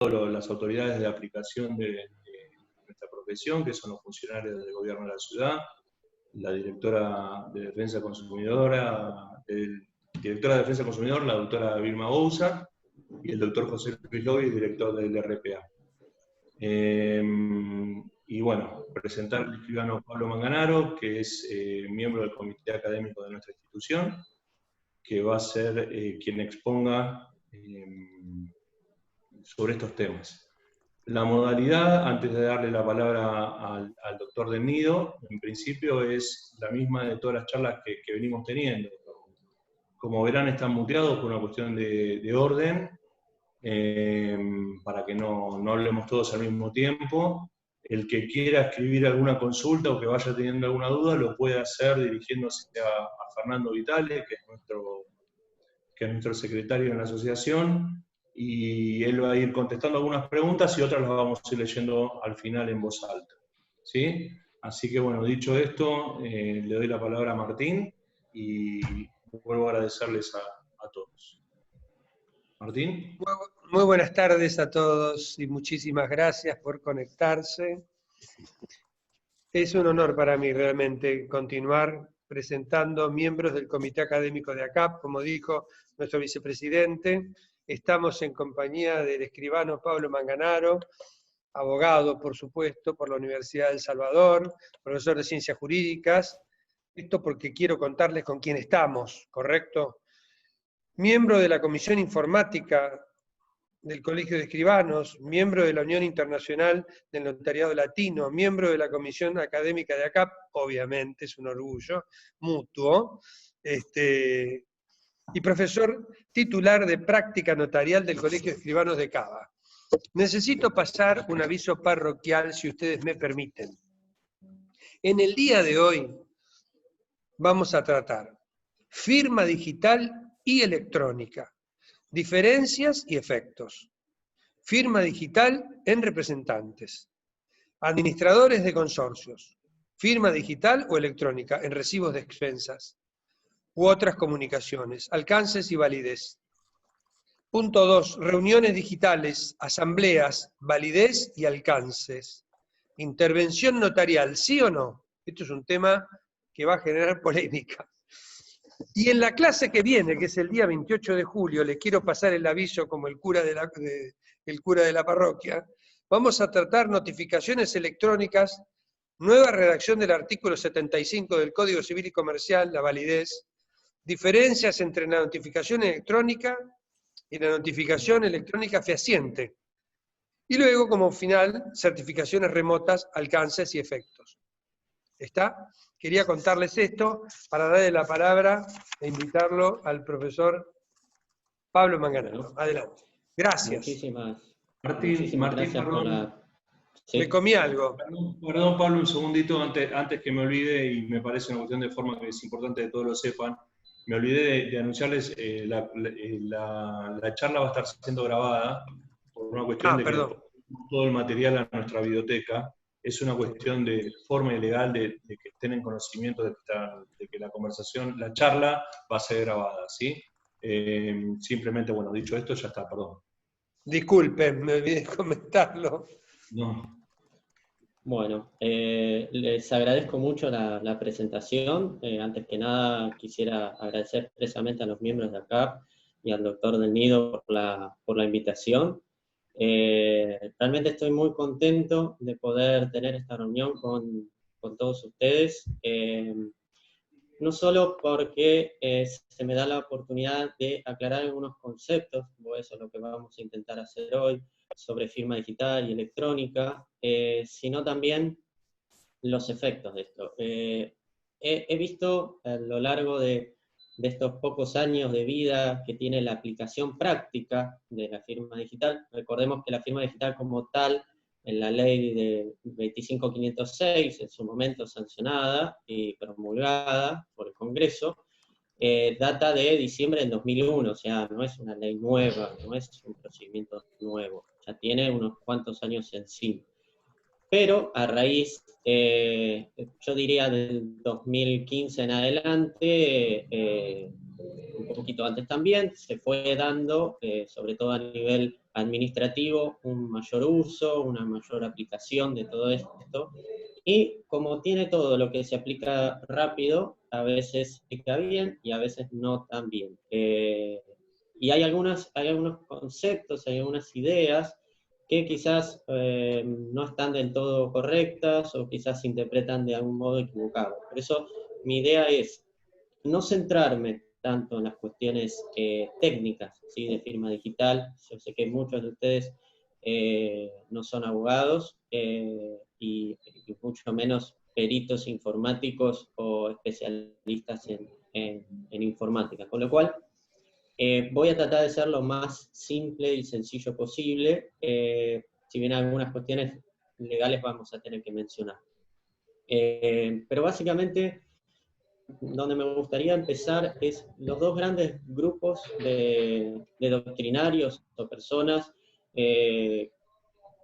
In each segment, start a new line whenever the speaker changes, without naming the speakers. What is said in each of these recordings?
las autoridades de aplicación de nuestra profesión, que son los funcionarios del gobierno de la ciudad, la directora de Defensa Consumidora, directora de Defensa Consumidor, la doctora Vilma Bouza, y el doctor José Luis Lovis, director del RPA. Y bueno, presentar al escribano Pablo Manganaro, que es miembro del comité académico de nuestra institución, que va a ser quien exponga sobre estos temas. La modalidad, antes de darle la palabra al doctor Del Nido, en principio es la misma de todas las charlas que venimos teniendo. Como verán, están muteados por una cuestión de orden, para que no hablemos todos al mismo tiempo. El que quiera escribir alguna consulta o que vaya teniendo alguna duda, lo puede hacer dirigiéndose a Fernando Vitale, que es nuestro secretario en la asociación, y él va a ir contestando algunas preguntas y otras las vamos a ir leyendo al final en voz alta. ¿Sí? Así que bueno, dicho esto, le doy la palabra a Martín y vuelvo a agradecerles a todos. Martín.
Muy buenas tardes a todos y muchísimas gracias por conectarse. Es un honor para mí realmente continuar presentando miembros del Comité Académico de ACAP, como dijo nuestro vicepresidente. Estamos en compañía del escribano Pablo Manganaro, abogado, por supuesto, por la Universidad de El Salvador, profesor de Ciencias Jurídicas. Esto porque quiero contarles con quién estamos, ¿correcto? Miembro de la Comisión Informática del Colegio de Escribanos, miembro de la Unión Internacional del Notariado Latino, miembro de la Comisión Académica de ACAP, obviamente, es un orgullo mutuo, y profesor titular de práctica notarial del Colegio de Escribanos de Cava. Necesito pasar un aviso parroquial, si ustedes me permiten. En el día de hoy vamos a tratar firma digital y electrónica, diferencias y efectos, firma digital en representantes, administradores de consorcios, firma digital o electrónica en recibos de expensas u otras comunicaciones, alcances y validez. Punto 2. Reuniones digitales, asambleas, validez y alcances. Intervención notarial, ¿sí o no? Esto es un tema que va a generar polémica. Y en la clase que viene, que es el día 28 de julio, les quiero pasar el aviso como el cura de la parroquia, vamos a tratar notificaciones electrónicas, nueva redacción del artículo 75 del Código Civil y Comercial, la validez, diferencias entre la notificación electrónica y la notificación electrónica fehaciente. Y luego, como final, certificaciones remotas, alcances y efectos. ¿Está? Quería contarles esto para darle la palabra e invitarlo al profesor Pablo Manganaro. Adelante. Gracias.
Martín,
gracias por la...
Sí. Me comí algo.
Perdón, Pablo, un segundito antes que me olvide, y me parece una cuestión de forma que es importante que todos lo sepan. Me olvidé de anunciarles, la charla va a estar siendo grabada por una cuestión de que todo el material a nuestra biblioteca. Es una cuestión de forma y legal de que estén en conocimiento de que la conversación, la charla va a ser grabada, ¿sí? Simplemente, bueno, dicho esto, ya está, perdón.
Disculpen, me olvidé de comentarlo.
No.
Bueno, les agradezco mucho la presentación. Antes que nada, quisiera agradecer expresamente a los miembros de ACAP y al doctor Del Nido por la invitación. Realmente estoy muy contento de poder tener esta reunión con todos ustedes, no solo porque se me da la oportunidad de aclarar algunos conceptos, como eso es lo que vamos a intentar hacer hoy, sobre firma digital y electrónica, sino también los efectos de esto. He visto a lo largo de estos pocos años de vida que tiene la aplicación práctica de la firma digital. Recordemos que la firma digital como tal, en la ley de 25506, en su momento sancionada y promulgada por el Congreso, data de diciembre del 2001, o sea, no es una ley nueva, no es un procedimiento nuevo, ya tiene unos cuantos años encima. Pero a raíz, yo diría del 2015 en adelante, un poquito antes también, se fue dando, sobre todo a nivel administrativo un mayor uso, una mayor aplicación de todo esto, y como tiene todo lo que se aplica rápido, a veces se aplica bien y a veces no tan bien. Y hay algunos conceptos, hay algunas ideas que quizás no están del todo correctas o quizás se interpretan de algún modo equivocado. Por eso mi idea es no centrarme tanto en las cuestiones técnicas, ¿sí?, de firma digital. Yo sé que muchos de ustedes no son abogados y mucho menos peritos informáticos o especialistas en informática, con lo cual voy a tratar de ser lo más simple y sencillo posible, si bien algunas cuestiones legales vamos a tener que mencionar. Pero básicamente, donde me gustaría empezar es los dos grandes grupos de doctrinarios o personas que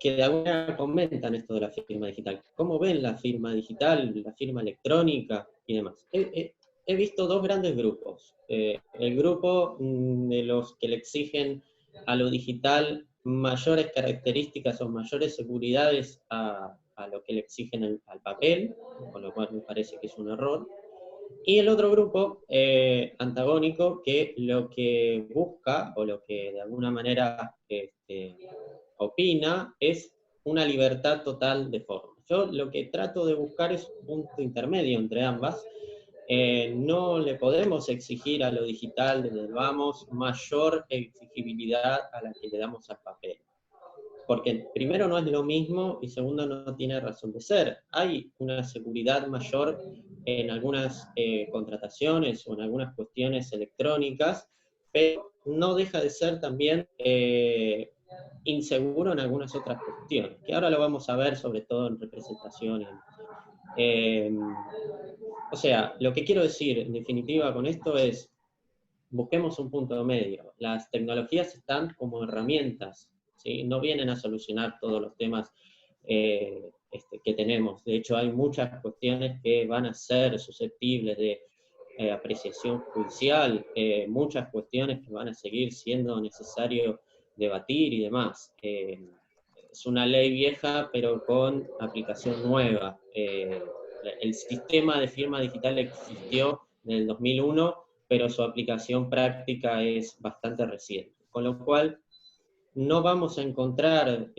de alguna manera comentan esto de la firma digital. ¿Cómo ven la firma digital, la firma electrónica y demás? He visto dos grandes grupos. El grupo de los que le exigen a lo digital mayores características o mayores seguridades a lo que le exigen al papel, con lo cual me parece que es un error. Y el otro grupo antagónico, que lo que busca, o lo que de alguna manera opina, es una libertad total de forma. Yo lo que trato de buscar es un punto intermedio entre ambas. No le podemos exigir a lo digital, desde vamos, mayor exigibilidad a la que le damos al papel. Porque primero no es lo mismo y segundo no tiene razón de ser. Hay una seguridad mayor en algunas contrataciones o en algunas cuestiones electrónicas, pero no deja de ser también inseguro en algunas otras cuestiones, que ahora lo vamos a ver sobre todo en representaciones. O sea, lo que quiero decir en definitiva con esto es, busquemos un punto medio. Las tecnologías están como herramientas, ¿sí? No vienen a solucionar todos los temas que tenemos. De hecho, hay muchas cuestiones que van a ser susceptibles de apreciación judicial, muchas cuestiones que van a seguir siendo necesario debatir y demás. Es una ley vieja, pero con aplicación nueva. El sistema de firma digital existió en el 2001, pero su aplicación práctica es bastante reciente. Con lo cual, no vamos a encontrar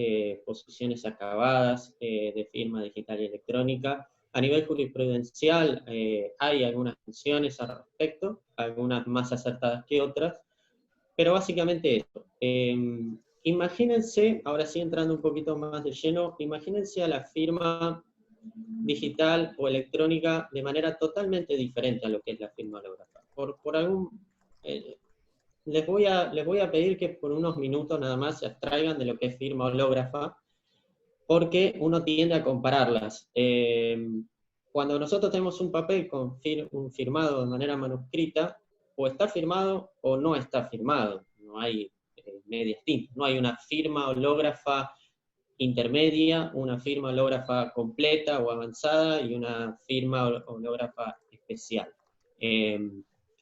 posiciones acabadas de firma digital y electrónica. A nivel jurisprudencial hay algunas funciones al respecto, algunas más acertadas que otras, pero básicamente esto. Imagínense, ahora sí entrando un poquito más de lleno, imagínense a la firma digital o electrónica de manera totalmente diferente a lo que es la firma holográfica. Les voy a pedir que por unos minutos nada más se abstraigan de lo que es firma hológrafa, porque uno tiende a compararlas. Cuando nosotros tenemos un papel con un firmado de manera manuscrita, o está firmado o no está firmado. No hay medias tintas. No hay una firma hológrafa intermedia, una firma hológrafa completa o avanzada y una firma hológrafa especial.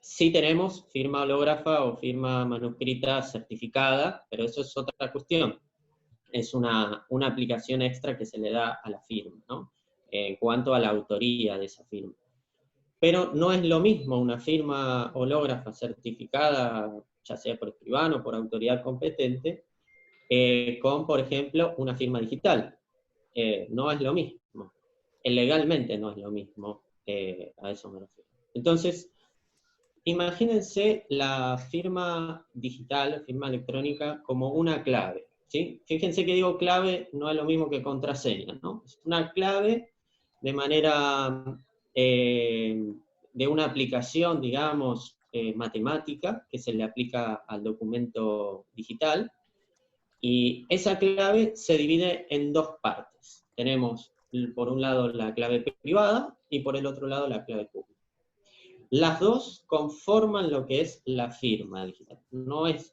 Sí tenemos firma hológrafa o firma manuscrita certificada, pero eso es otra cuestión. Es una aplicación extra que se le da a la firma, ¿no? En cuanto a la autoría de esa firma. Pero no es lo mismo una firma hológrafa certificada, ya sea por escribano o por autoridad competente, con, por ejemplo, una firma digital. No es lo mismo. Legalmente no es lo mismo, a eso me refiero. Entonces, imagínense la firma digital, firma electrónica, como una clave, ¿sí? Fíjense que digo clave, no es lo mismo que contraseña, ¿no? Es una clave de manera, de una aplicación, digamos, matemática, que se le aplica al documento digital, y esa clave se divide en dos partes. Tenemos, por un lado, la clave privada, y por el otro lado, la clave pública. Las dos conforman lo que es la firma digital.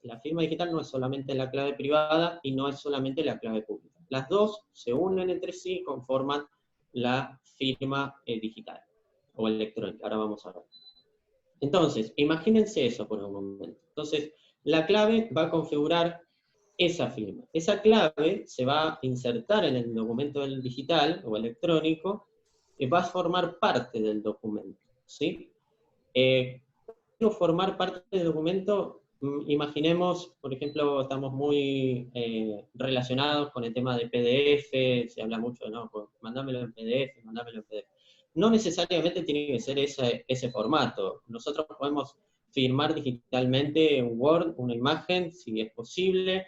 La firma digital no es solamente la clave privada y no es solamente la clave pública. Las dos se unen entre sí y conforman la firma digital o electrónica. Ahora vamos a ver. Entonces, imagínense eso por un momento. Entonces, la clave va a configurar esa firma. Esa clave se va a insertar en el documento digital o electrónico y va a formar parte del documento, ¿sí? Formar parte del documento, imaginemos, por ejemplo, estamos muy relacionados con el tema de PDF, se habla mucho, ¿no? Mándamelo en PDF, mándamelo en PDF. No necesariamente tiene que ser ese formato. Nosotros podemos firmar digitalmente un Word, una imagen, si es posible,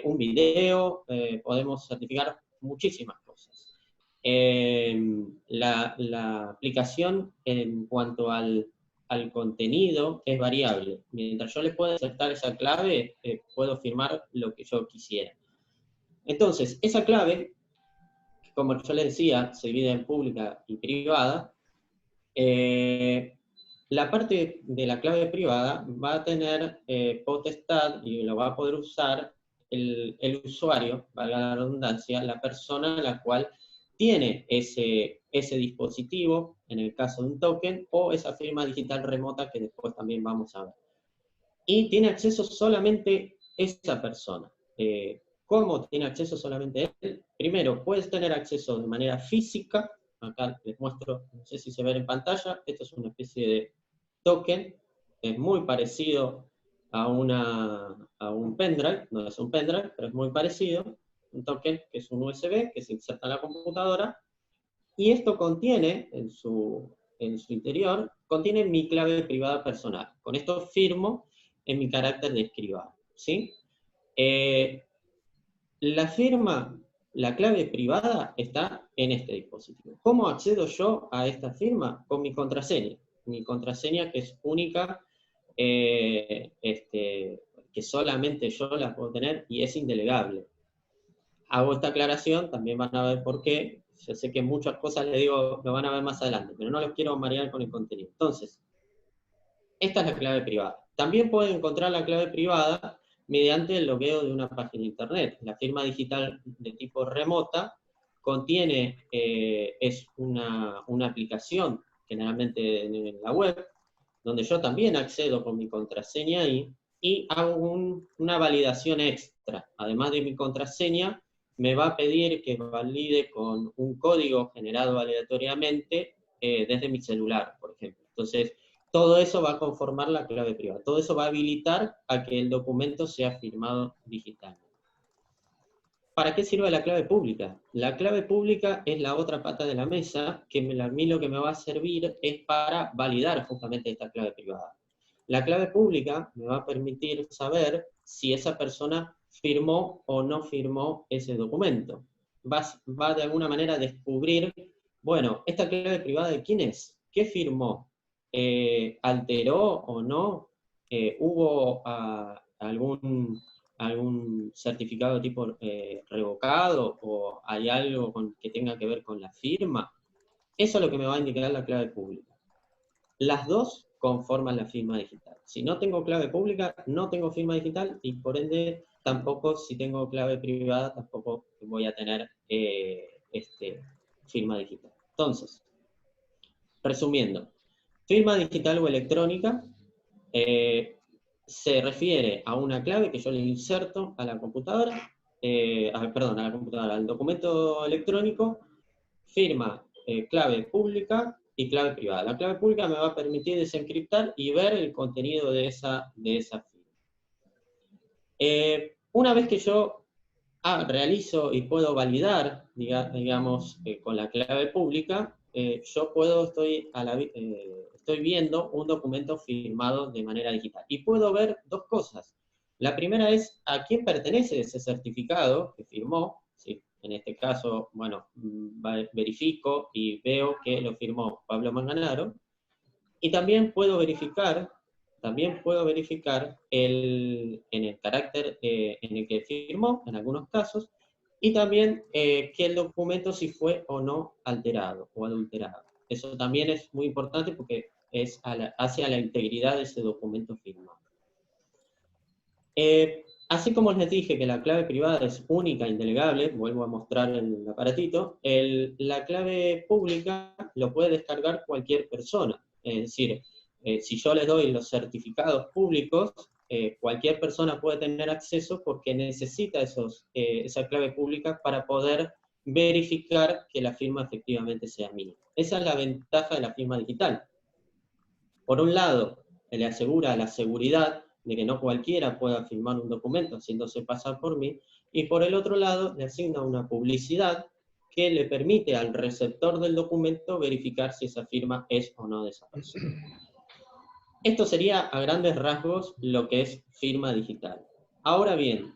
un video, podemos certificar muchísimas cosas. La aplicación en cuanto al contenido es variable. Mientras yo le pueda insertar esa clave, puedo firmar lo que yo quisiera. Entonces, esa clave, como yo les decía, se divide en pública y privada. La parte de la clave privada va a tener potestad y lo va a poder usar el usuario, valga la redundancia, la persona a la cual tiene ese dispositivo, en el caso de un token, o esa firma digital remota que después también vamos a ver. Y tiene acceso solamente esa persona. ¿Cómo tiene acceso solamente él? Primero, puedes tener acceso de manera física. Acá les muestro, no sé si se ve en pantalla, esto es una especie de token, es muy parecido a un pendrive, no es un pendrive, pero es muy parecido, un token que es un USB que se inserta en la computadora, y esto contiene, en su interior, contiene mi clave privada personal. Con esto firmo en mi carácter de escribano, ¿sí? La firma, la clave privada está en este dispositivo. ¿Cómo accedo yo a esta firma? Con mi contraseña. Mi contraseña que es única, que solamente yo la puedo tener y es indelegable. Hago esta aclaración, también van a ver por qué. Yo sé que muchas cosas les digo, lo van a ver más adelante, pero no los quiero marear con el contenido. Entonces, esta es la clave privada. También pueden encontrar la clave privada mediante el logueo de una página de internet. La firma digital de tipo remota contiene, es una aplicación, generalmente en la web, donde yo también accedo con mi contraseña ahí y hago una validación extra. Además de mi contraseña, me va a pedir que valide con un código generado aleatoriamente desde mi celular, por ejemplo. Entonces, todo eso va a conformar la clave privada. Todo eso va a habilitar a que el documento sea firmado digitalmente. ¿Para qué sirve la clave pública? La clave pública es la otra pata de la mesa, que a mí lo que me va a servir es para validar justamente esta clave privada. La clave pública me va a permitir saber si esa persona firmó o no firmó ese documento. Va de alguna manera a descubrir, bueno, ¿esta clave privada de quién es? ¿Qué firmó? ¿Alteró o no? ¿Hubo algún certificado de tipo revocado o hay algo que tenga que ver con la firma? Eso es lo que me va a indicar la clave pública. Las dos conforman la firma digital. Si no tengo clave pública, no tengo firma digital y por ende tampoco, si tengo clave privada, tampoco voy a tener firma digital. Entonces, resumiendo, firma digital o electrónica se refiere a una clave que yo le inserto a la computadora, al documento electrónico, firma, clave pública y clave privada. La clave pública me va a permitir desencriptar y ver el contenido de esa firma. Una vez que yo realizo y puedo validar, digamos, con la clave pública, yo estoy viendo un documento firmado de manera digital. Y puedo ver dos cosas. La primera es a quién pertenece ese certificado que firmó. ¿Sí? En este caso, bueno, verifico y veo que lo firmó Pablo Manganaro. Y también puedo verificar en el carácter en el que firmó, en algunos casos, y también que el documento si fue o no alterado o adulterado. Eso también es muy importante porque hace a la integridad de ese documento firmado. Así como les dije que la clave privada es única, indelegable, vuelvo a mostrar el aparatito, la clave pública lo puede descargar cualquier persona. Es decir, si yo les doy los certificados públicos, cualquier persona puede tener acceso porque necesita esa clave pública para poder verificar que la firma efectivamente sea mía. Esa es la ventaja de la firma digital. Por un lado, le asegura la seguridad de que no cualquiera pueda firmar un documento haciéndose pasar por mí, y por el otro lado, le asigna una publicidad que le permite al receptor del documento verificar si esa firma es o no de esa persona. Esto sería a grandes rasgos lo que es firma digital. Ahora bien,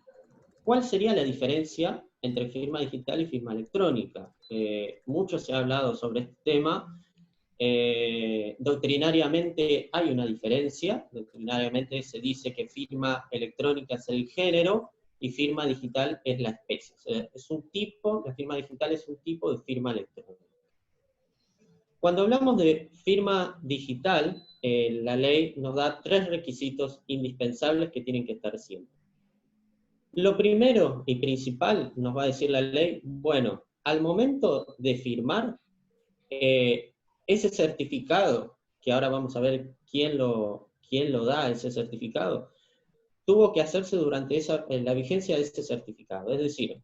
¿cuál sería la diferencia entre firma digital y firma electrónica? Mucho se ha hablado sobre este tema. Doctrinariamente hay una diferencia. Doctrinariamente se dice que firma electrónica es el género y firma digital es la especie. O sea, la firma digital es un tipo de firma electrónica. Cuando hablamos de firma digital, la ley nos da 3 requisitos indispensables que tienen que estar siempre. Lo primero y principal, nos va a decir la ley, bueno, al momento de firmar, ese certificado, que ahora vamos a ver quién lo da, ese certificado, tuvo que hacerse durante la vigencia de ese certificado. Es decir,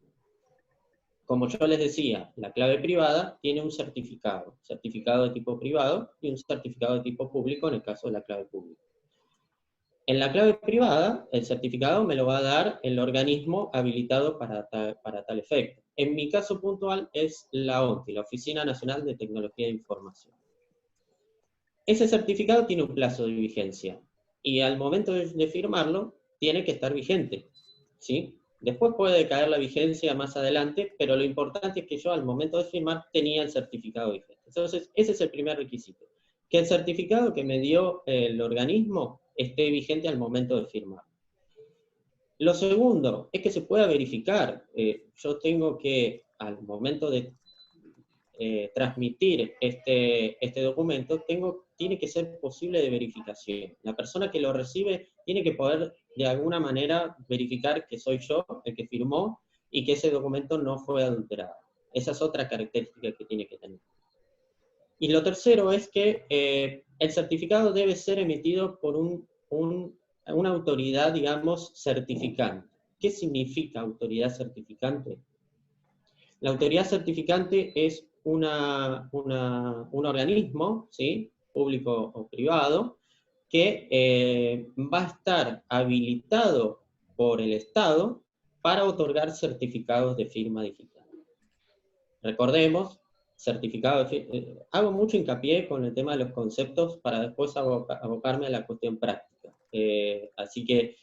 como yo les decía, la clave privada tiene un certificado de tipo privado y un certificado de tipo público en el caso de la clave pública. En la clave privada, el certificado me lo va a dar el organismo habilitado para tal efecto. En mi caso puntual es la ONTI, la Oficina Nacional de Tecnología de Información. Ese certificado tiene un plazo de vigencia y al momento de firmarlo tiene que estar vigente, ¿sí? Después puede decaer la vigencia más adelante, pero lo importante es que yo al momento de firmar tenía el certificado vigente. Entonces, ese es el primer requisito, que el certificado que me dio el organismo esté vigente al momento de firmar. Lo segundo es que se pueda verificar. Yo tengo que, al momento de transmitir este documento, tiene que ser posible de verificación. La persona que lo recibe tiene que poder, de alguna manera, verificar que soy yo el que firmó y que ese documento no fue adulterado. Esa es otra característica que tiene que tener. Y lo tercero es que el certificado debe ser emitido por una autoridad, digamos, certificante. ¿Qué significa autoridad certificante? La autoridad certificante es un organismo, ¿sí?, público o privado, que va a estar habilitado por el Estado para otorgar certificados de firma digital. Recordemos, hago mucho hincapié con el tema de los conceptos para después abocarme a la cuestión práctica. Así que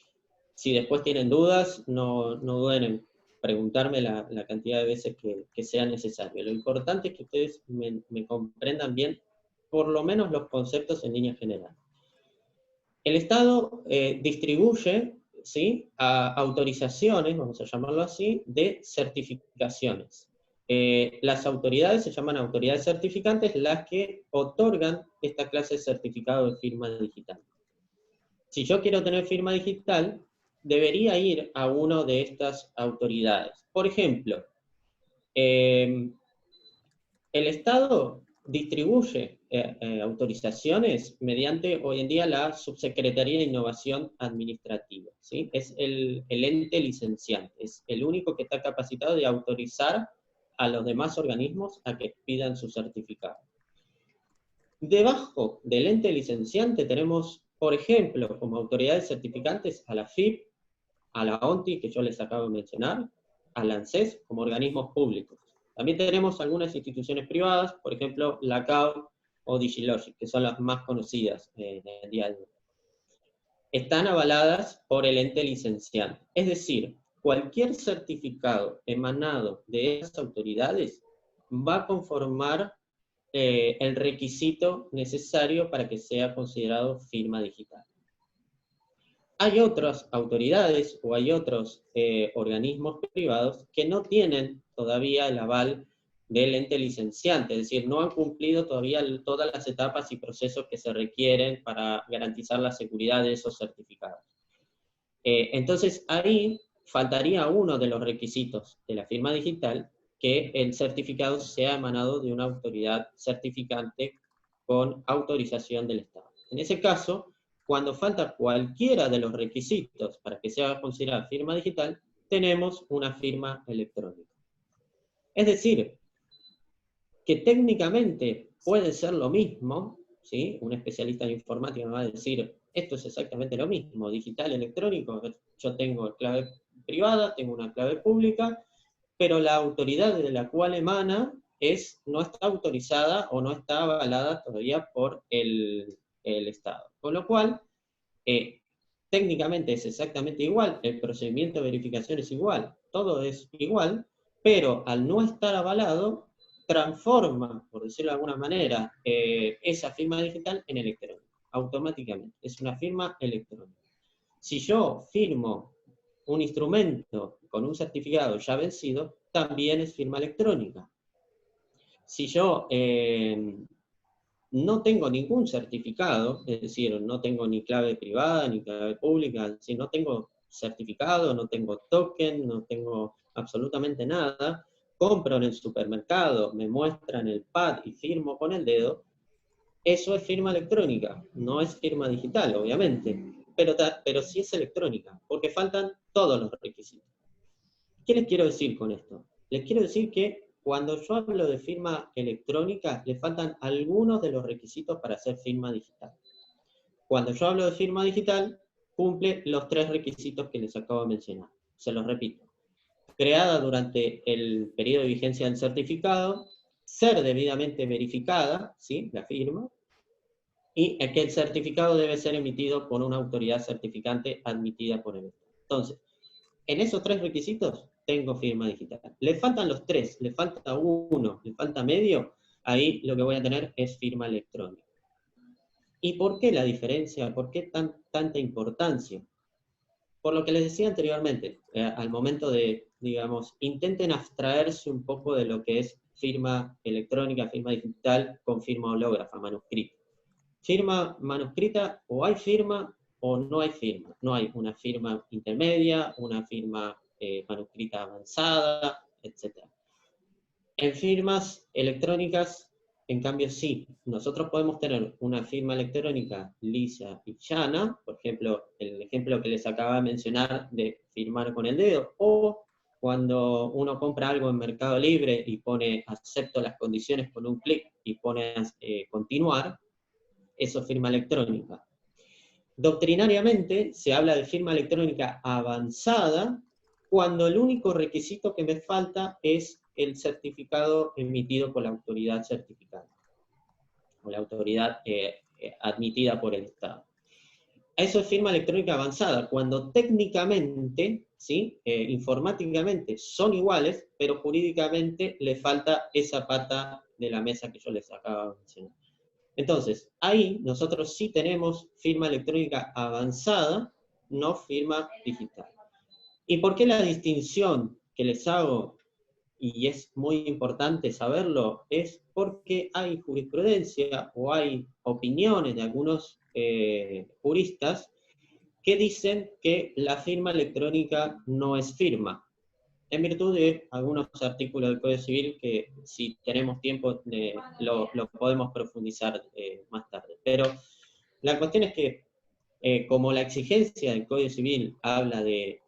si después tienen dudas, no duden en preguntarme la cantidad de veces que sea necesario. Lo importante es que ustedes me comprendan bien, por lo menos los conceptos en línea general. El Estado distribuye, ¿sí?, autorizaciones, vamos a llamarlo así, de certificaciones. Las autoridades se llaman autoridades certificantes, las que otorgan esta clase de certificado de firma digital. Si yo quiero tener firma digital, debería ir a una de estas autoridades. Por ejemplo, el Estado distribuye autorizaciones mediante, hoy en día, la Subsecretaría de Innovación Administrativa, ¿sí? Es el ente licenciante, es el único que está capacitado de autorizar a los demás organismos a que pidan su certificado. Debajo del ente licenciante tenemos, por ejemplo, como autoridades certificantes a la AFIP, a la ONTI, que yo les acabo de mencionar, a la ANSES, como organismos públicos. También tenemos algunas instituciones privadas, por ejemplo, la CAO o DigiLogic, que son las más conocidas en el día de hoy. Están avaladas por el ente licenciante. Es decir, cualquier certificado emanado de esas autoridades va a conformar el requisito necesario para que sea considerado firma digital. Hay otras autoridades o hay otros organismos privados que no tienen todavía el aval del ente licenciante, es decir, no han cumplido todavía todas las etapas y procesos que se requieren para garantizar la seguridad de esos certificados. Entonces ahí faltaría uno de los requisitos de la firma digital, que el certificado sea emanado de una autoridad certificante con autorización del Estado. En ese caso, cuando falta cualquiera de los requisitos para que sea considerada firma digital, tenemos una firma electrónica. Es decir, que técnicamente puede ser lo mismo, ¿sí? Un especialista en informática me va a decir, esto es exactamente lo mismo, digital, electrónico, yo tengo clave privada, tengo una clave pública, pero la autoridad de la cual emana no está autorizada o no está avalada todavía por el Estado. Con lo cual, técnicamente es exactamente igual, el procedimiento de verificación es igual, todo es igual, pero al no estar avalado, transforma, por decirlo de alguna manera, esa firma digital en electrónica, automáticamente. Es una firma electrónica. Si yo firmo un instrumento con un certificado ya vencido, también es firma electrónica. Si yo no tengo ningún certificado, es decir, no tengo ni clave privada ni clave pública, si no tengo certificado, no tengo token, no tengo absolutamente nada, compro en el supermercado, me muestran el pad y firmo con el dedo, eso es firma electrónica, no es firma digital, obviamente, pero sí es electrónica, porque faltan todos los requisitos. ¿Qué les quiero decir con esto? Les quiero decir que cuando yo hablo de firma electrónica, le faltan algunos de los requisitos para hacer firma digital. Cuando yo hablo de firma digital, cumple los 3 requisitos que les acabo de mencionar. Se los repito. Creada durante el periodo de vigencia del certificado, ser debidamente verificada, ¿sí? La firma, y que el certificado debe ser emitido por una autoridad certificante admitida por el Estado. Entonces, en esos 3 requisitos tengo firma digital. Le faltan los 3, le falta uno, le falta medio, ahí lo que voy a tener es firma electrónica. ¿Y por qué la diferencia? ¿Por qué tanta importancia? Por lo que les decía anteriormente, al momento de, digamos, intenten abstraerse un poco de lo que es firma electrónica, firma digital con firma hológrafa, manuscrita. Firma manuscrita, o hay firma o no hay firma. No hay una firma intermedia, una firma manuscrita avanzada, etc. En firmas electrónicas, en cambio, sí. Nosotros podemos tener una firma electrónica lisa y llana, por ejemplo, el ejemplo que les acaba de mencionar de firmar con el dedo, o cuando uno compra algo en Mercado Libre y pone acepto las condiciones con un clic y pone continuar, eso es firma electrónica. Doctrinariamente se habla de firma electrónica avanzada cuando el único requisito que me falta es el certificado emitido por la autoridad certificada, o la autoridad admitida por el Estado. Eso es firma electrónica avanzada, cuando técnicamente, ¿sí? Informáticamente son iguales, pero jurídicamente le falta esa pata de la mesa que yo les acabo de mencionar. Entonces, ahí nosotros sí tenemos firma electrónica avanzada, no firma digital. ¿Y por qué la distinción que les hago, y es muy importante saberlo, es porque hay jurisprudencia o hay opiniones de algunos juristas que dicen que la firma electrónica no es firma, en virtud de algunos artículos del Código Civil que si tenemos tiempo lo podemos profundizar más tarde. Pero la cuestión es que como la exigencia del Código Civil habla de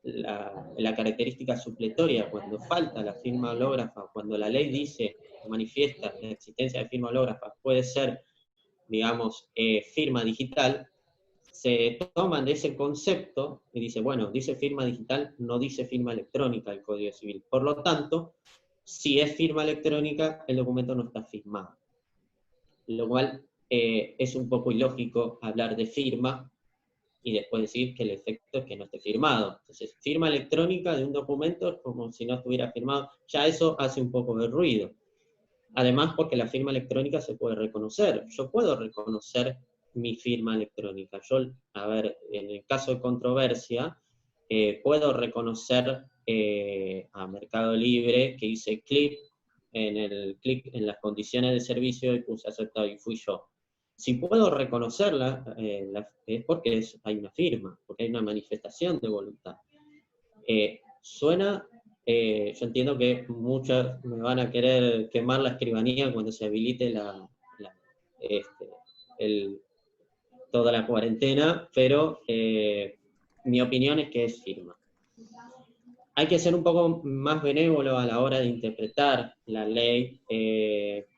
la característica supletoria cuando falta la firma hológrafa, cuando la ley dice, manifiesta la existencia de firma hológrafa, puede ser, digamos, firma digital, se toman de ese concepto y dice, bueno, dice firma digital, no dice firma electrónica el Código Civil. Por lo tanto, si es firma electrónica, el documento no está firmado. Lo cual es un poco ilógico hablar de firma y después decir que el efecto es que no esté firmado. Entonces, firma electrónica de un documento es como si no estuviera firmado. Ya eso hace un poco de ruido. Además, porque la firma electrónica se puede reconocer. Yo puedo reconocer mi firma electrónica. Yo, a ver, en el caso de controversia, puedo reconocer a Mercado Libre que hice clic en las condiciones de servicio y puse aceptado y fui yo. Si puedo reconocerla, es porque hay una firma, porque hay una manifestación de voluntad. Suena, yo entiendo que muchos me van a querer quemar la escribanía cuando se habilite toda la cuarentena, pero mi opinión es que es firma. Hay que ser un poco más benévolo a la hora de interpretar la ley,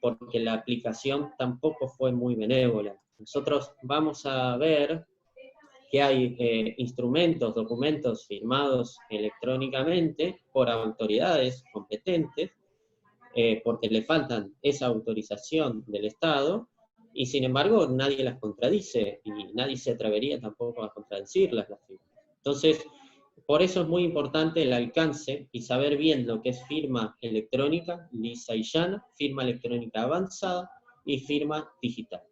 porque la aplicación tampoco fue muy benévola. Nosotros vamos a ver que hay instrumentos, documentos firmados electrónicamente por autoridades competentes, porque le faltan esa autorización del Estado, y sin embargo nadie las contradice, y nadie se atrevería tampoco a contradecirlas las firmas. Entonces, por eso es muy importante el alcance y saber bien lo que es firma electrónica, lisa y llana, firma electrónica avanzada y firma digital.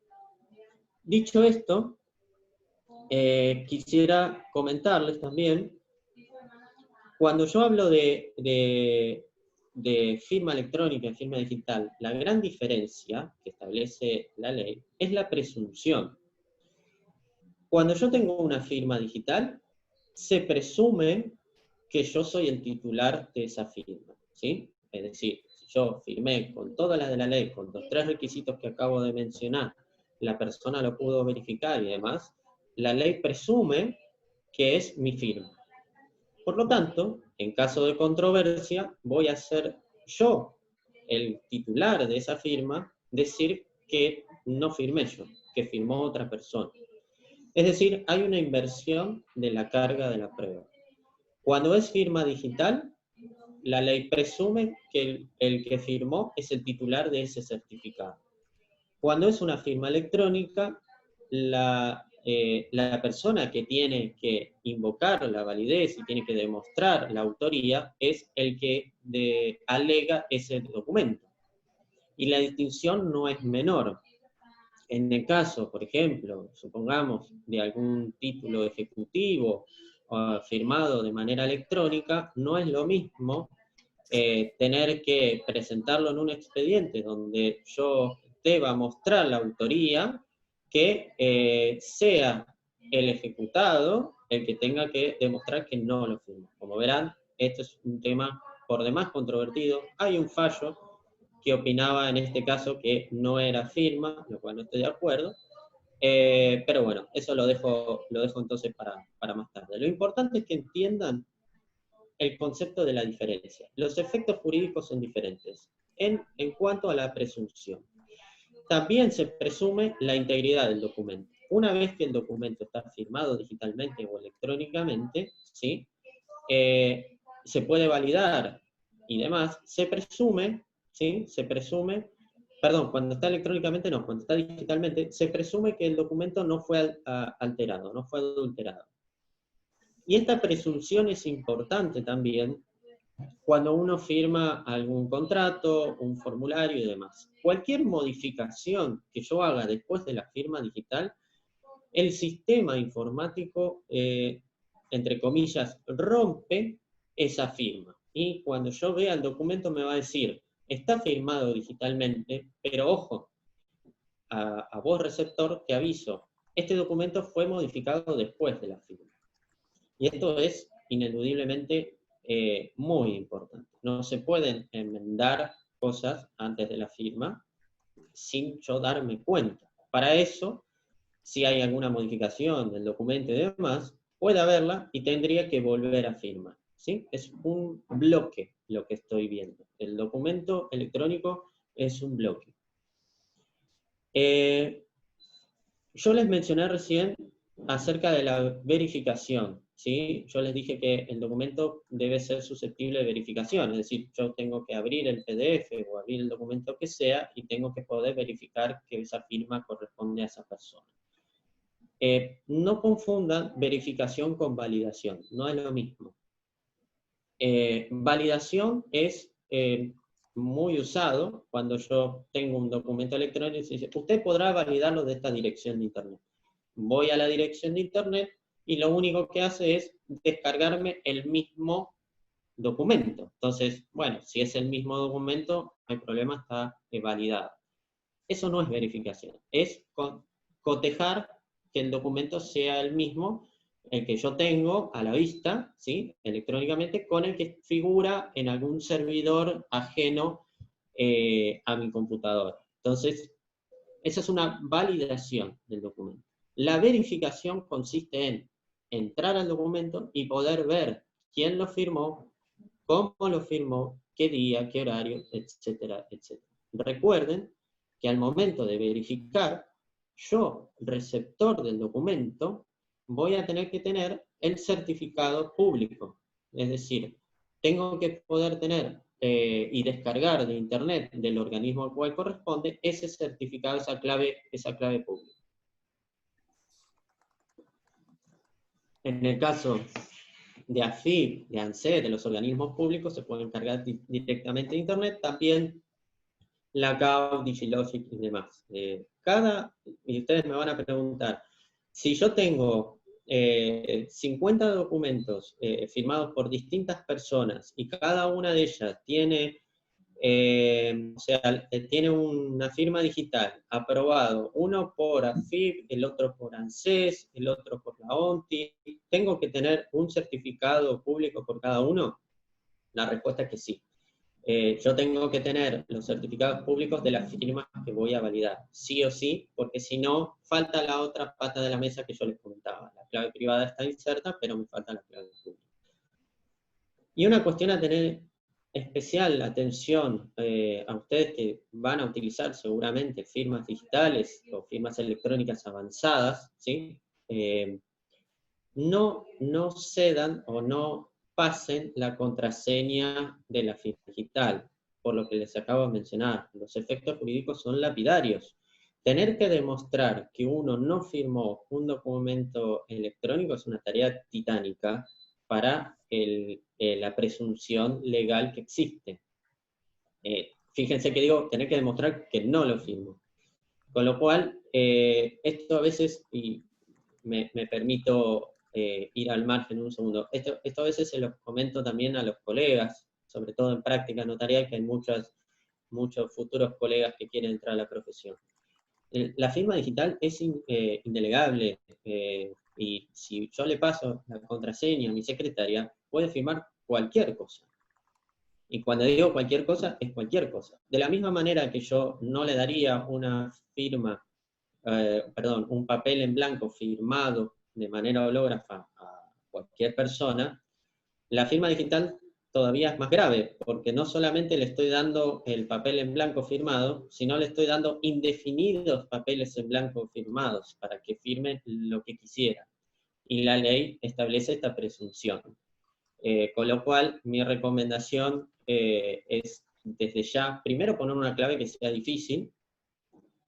Dicho esto, quisiera comentarles también, cuando yo hablo de firma electrónica y firma digital, la gran diferencia que establece la ley es la presunción. Cuando yo tengo una firma digital, se presume que yo soy el titular de esa firma, ¿sí? Es decir, si yo firmé con todas las de la ley, con los 3 requisitos que acabo de mencionar, la persona lo pudo verificar y demás, la ley presume que es mi firma. Por lo tanto, en caso de controversia, voy a ser yo, el titular de esa firma, decir que no firmé yo, que firmó otra persona. Es decir, hay una inversión de la carga de la prueba. Cuando es firma digital, la ley presume que el que firmó es el titular de ese certificado. Cuando es una firma electrónica, la persona que tiene que invocar la validez y tiene que demostrar la autoría es el que alega ese documento. Y la distinción no es menor. En el caso, por ejemplo, supongamos, de algún título ejecutivo firmado de manera electrónica, no es lo mismo tener que presentarlo en un expediente donde yo deba mostrar la autoría, que sea el ejecutado el que tenga que demostrar que no lo firmó. Como verán, este es un tema por demás controvertido. Hay un fallo que opinaba en este caso que no era firma, lo cual no estoy de acuerdo, pero bueno, eso lo dejo entonces para más tarde. Lo importante es que entiendan el concepto de la diferencia. Los efectos jurídicos son diferentes. En cuanto a la presunción, también se presume la integridad del documento. Una vez que el documento está firmado digitalmente o electrónicamente, ¿sí? Se puede validar y demás, se presume, ¿sí? Perdón, cuando está electrónicamente no, cuando está digitalmente, se presume que el documento no fue alterado, no fue adulterado. Y esta presunción es importante también cuando uno firma algún contrato, un formulario y demás. Cualquier modificación que yo haga después de la firma digital, el sistema informático, entre comillas, rompe esa firma. Y cuando yo vea el documento me va a decir, está firmado digitalmente, pero ojo, a vos receptor te aviso, este documento fue modificado después de la firma. Y esto es ineludiblemente muy importante. No se pueden enmendar cosas antes de la firma sin yo darme cuenta. Para eso, si hay alguna modificación del documento y demás, puede haberla y tendría que volver a firmar, ¿sí? Es un bloque lo que estoy viendo. El documento electrónico es un bloque. Yo les mencioné recién acerca de la verificación, ¿sí? Yo les dije que el documento debe ser susceptible de verificación, es decir, yo tengo que abrir el PDF o abrir el documento que sea y tengo que poder verificar que esa firma corresponde a esa persona. No confundan verificación con validación, no es lo mismo. Validación es muy usado cuando yo tengo un documento electrónico y se dice, usted podrá validarlo de esta dirección de internet. Voy a la dirección de internet y lo único que hace es descargarme el mismo documento. Entonces, bueno, si es el mismo documento, no hay problema, está validado. Eso no es verificación, es cotejar que el documento sea el mismo, el que yo tengo a la vista, ¿sí? Electrónicamente, con el que figura en algún servidor ajeno a mi computadora. Entonces, esa es una validación del documento. La verificación consiste en entrar al documento y poder ver quién lo firmó, cómo lo firmó, qué día, qué horario, etcétera, etcétera. Recuerden que al momento de verificar, yo, receptor del documento, voy a tener que tener el certificado público. Es decir, tengo que poder tener y descargar de internet del organismo al cual corresponde ese certificado, esa clave pública. En el caso de AFIP, de ANSES, de los organismos públicos, se pueden cargar directamente de internet, también la CAU, DigiLogic y demás. Y ustedes me van a preguntar, si yo tengo 50 documentos firmados por distintas personas y cada una de ellas tiene, tiene una firma digital, aprobado, uno por AFIP, el otro por ANSES, el otro por la ONTI, ¿tengo que tener un certificado público por cada uno? La respuesta es que sí. Yo tengo que tener los certificados públicos de las firmas que voy a validar, sí o sí, porque si no, falta la otra pata de la mesa que yo les comentaba. La clave privada está inserta, pero me falta la clave pública. Y una cuestión a tener especial atención a ustedes que van a utilizar seguramente firmas digitales o firmas electrónicas avanzadas, ¿sí? No cedan o no pasen la contraseña de la firma digital, por lo que les acabo de mencionar. Los efectos jurídicos son lapidarios. Tener que demostrar que uno no firmó un documento electrónico es una tarea titánica para la presunción legal que existe. Fíjense que digo, tener que demostrar que no lo firmó. Con lo cual, esto a veces, y me permito ir al margen un segundo, esto a veces se los comento también a los colegas, sobre todo en práctica notarial, que hay muchos futuros colegas que quieren entrar a la profesión. La firma digital es indelegable, y si yo le paso la contraseña a mi secretaria, puede firmar cualquier cosa. Y cuando digo cualquier cosa, es cualquier cosa. De la misma manera que yo no le daría una firma, un papel en blanco firmado de manera hológrafa a cualquier persona, la firma digital todavía es más grave, porque no solamente le estoy dando el papel en blanco firmado, sino le estoy dando indefinidos papeles en blanco firmados para que firmen lo que quisiera. Y la ley establece esta presunción. Con lo cual, mi recomendación es desde ya, primero poner una clave que sea difícil.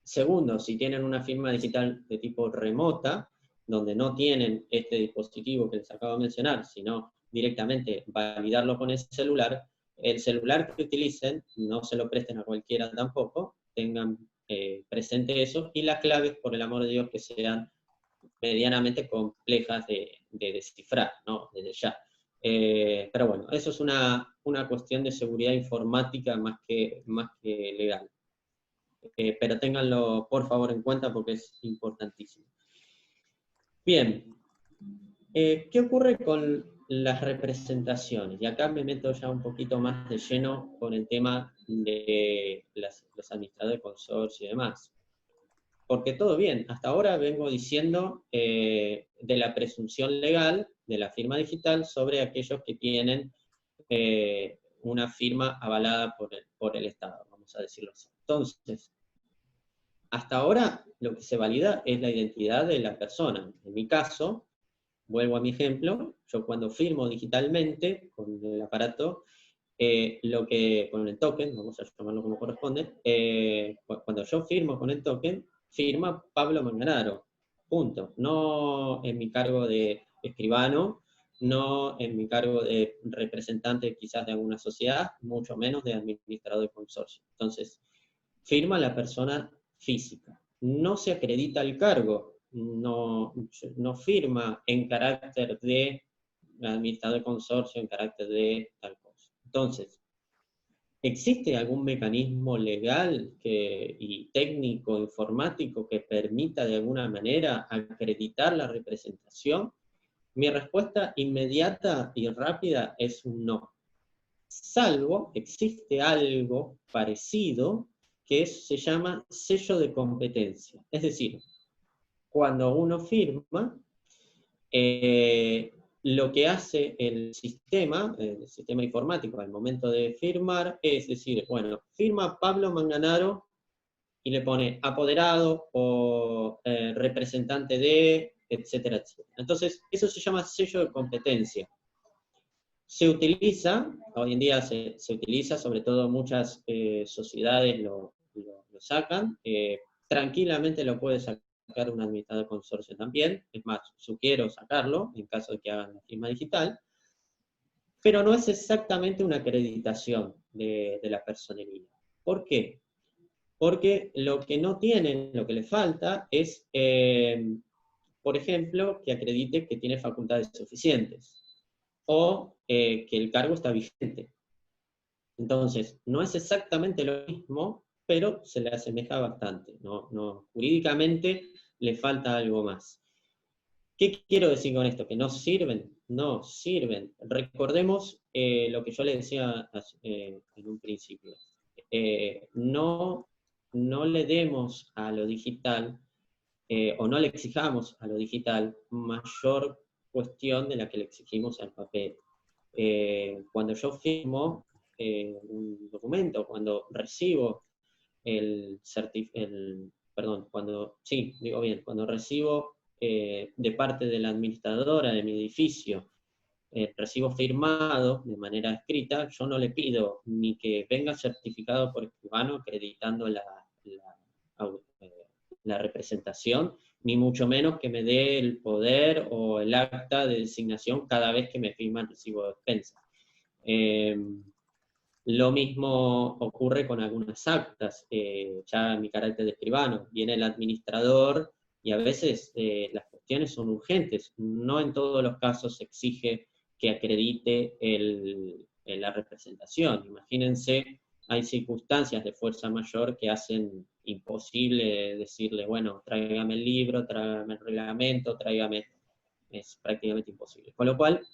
Segundo, si tienen una firma digital de tipo remota, donde no tienen este dispositivo que les acabo de mencionar, sino directamente validarlo con ese celular, el celular que utilicen, no se lo presten a cualquiera tampoco, tengan presente eso, y las claves, por el amor de Dios, que sean medianamente complejas de descifrar, ¿no? Desde ya. Pero bueno, eso es una cuestión de seguridad informática más que legal. Pero ténganlo por favor en cuenta porque es importantísimo. Bien, ¿qué ocurre con las representaciones? Y acá me meto ya un poquito más de lleno con el tema de los administradores de consorcio y demás. Porque todo bien, hasta ahora vengo diciendo de la presunción legal de la firma digital sobre aquellos que tienen una firma avalada por el Estado, vamos a decirlo así. Entonces, hasta ahora lo que se valida es la identidad de la persona. En mi caso, vuelvo a mi ejemplo, yo cuando firmo digitalmente con el aparato, con el token, vamos a llamarlo como corresponde, cuando yo firmo con el token, firma Pablo Manganaro, punto. No en mi cargo de escribano, no en mi cargo de representante quizás de alguna sociedad, mucho menos de administrador de consorcio. Entonces, firma la persona física. No se acredita el cargo, no firma en carácter de administrador de consorcio, en carácter de tal cosa. Entonces, ¿existe algún mecanismo legal y técnico, informático, que permita de alguna manera acreditar la representación? Mi respuesta inmediata y rápida es un no. Salvo existe algo parecido que se llama sello de competencia. Es decir, cuando uno firma, lo que hace el sistema informático al momento de firmar es decir, bueno, firma Pablo Manganaro y le pone apoderado o representante de, etcétera, etcétera. Entonces, eso se llama sello de competencia. Se utiliza, hoy en día se utiliza, sobre todo muchas sociedades lo sacan, tranquilamente lo puede sacar un administrador de consorcio también, es más, sugiero sacarlo en caso de que hagan la firma digital, pero no es exactamente una acreditación de la personería. ¿Por qué? Porque lo que no tienen, lo que le falta es, por ejemplo, que acredite que tiene facultades suficientes, o que el cargo está vigente. Entonces, no es exactamente lo mismo, pero se le asemeja bastante. Jurídicamente le falta algo más. ¿Qué quiero decir con esto? ¿Que no sirven? No, sirven. Recordemos lo que yo le decía en un principio. No le demos a lo digital, o no le exijamos a lo digital mayor cuestión de la que le exigimos al papel. Cuando yo firmo un documento, cuando recibo cuando recibo de parte de la administradora de mi edificio, recibo firmado de manera escrita, yo no le pido ni que venga certificado por escribano acreditando la representación, ni mucho menos que me dé el poder o el acta de designación cada vez que me firma el recibo de expensa. Lo mismo ocurre con algunas actas, ya en mi carácter de escribano, viene el administrador y a veces las cuestiones son urgentes, no en todos los casos se exige que acredite la representación. Imagínense, hay circunstancias de fuerza mayor que hacen imposible decirle, bueno, tráigame el libro, tráigame el reglamento, es prácticamente imposible. Con lo cual,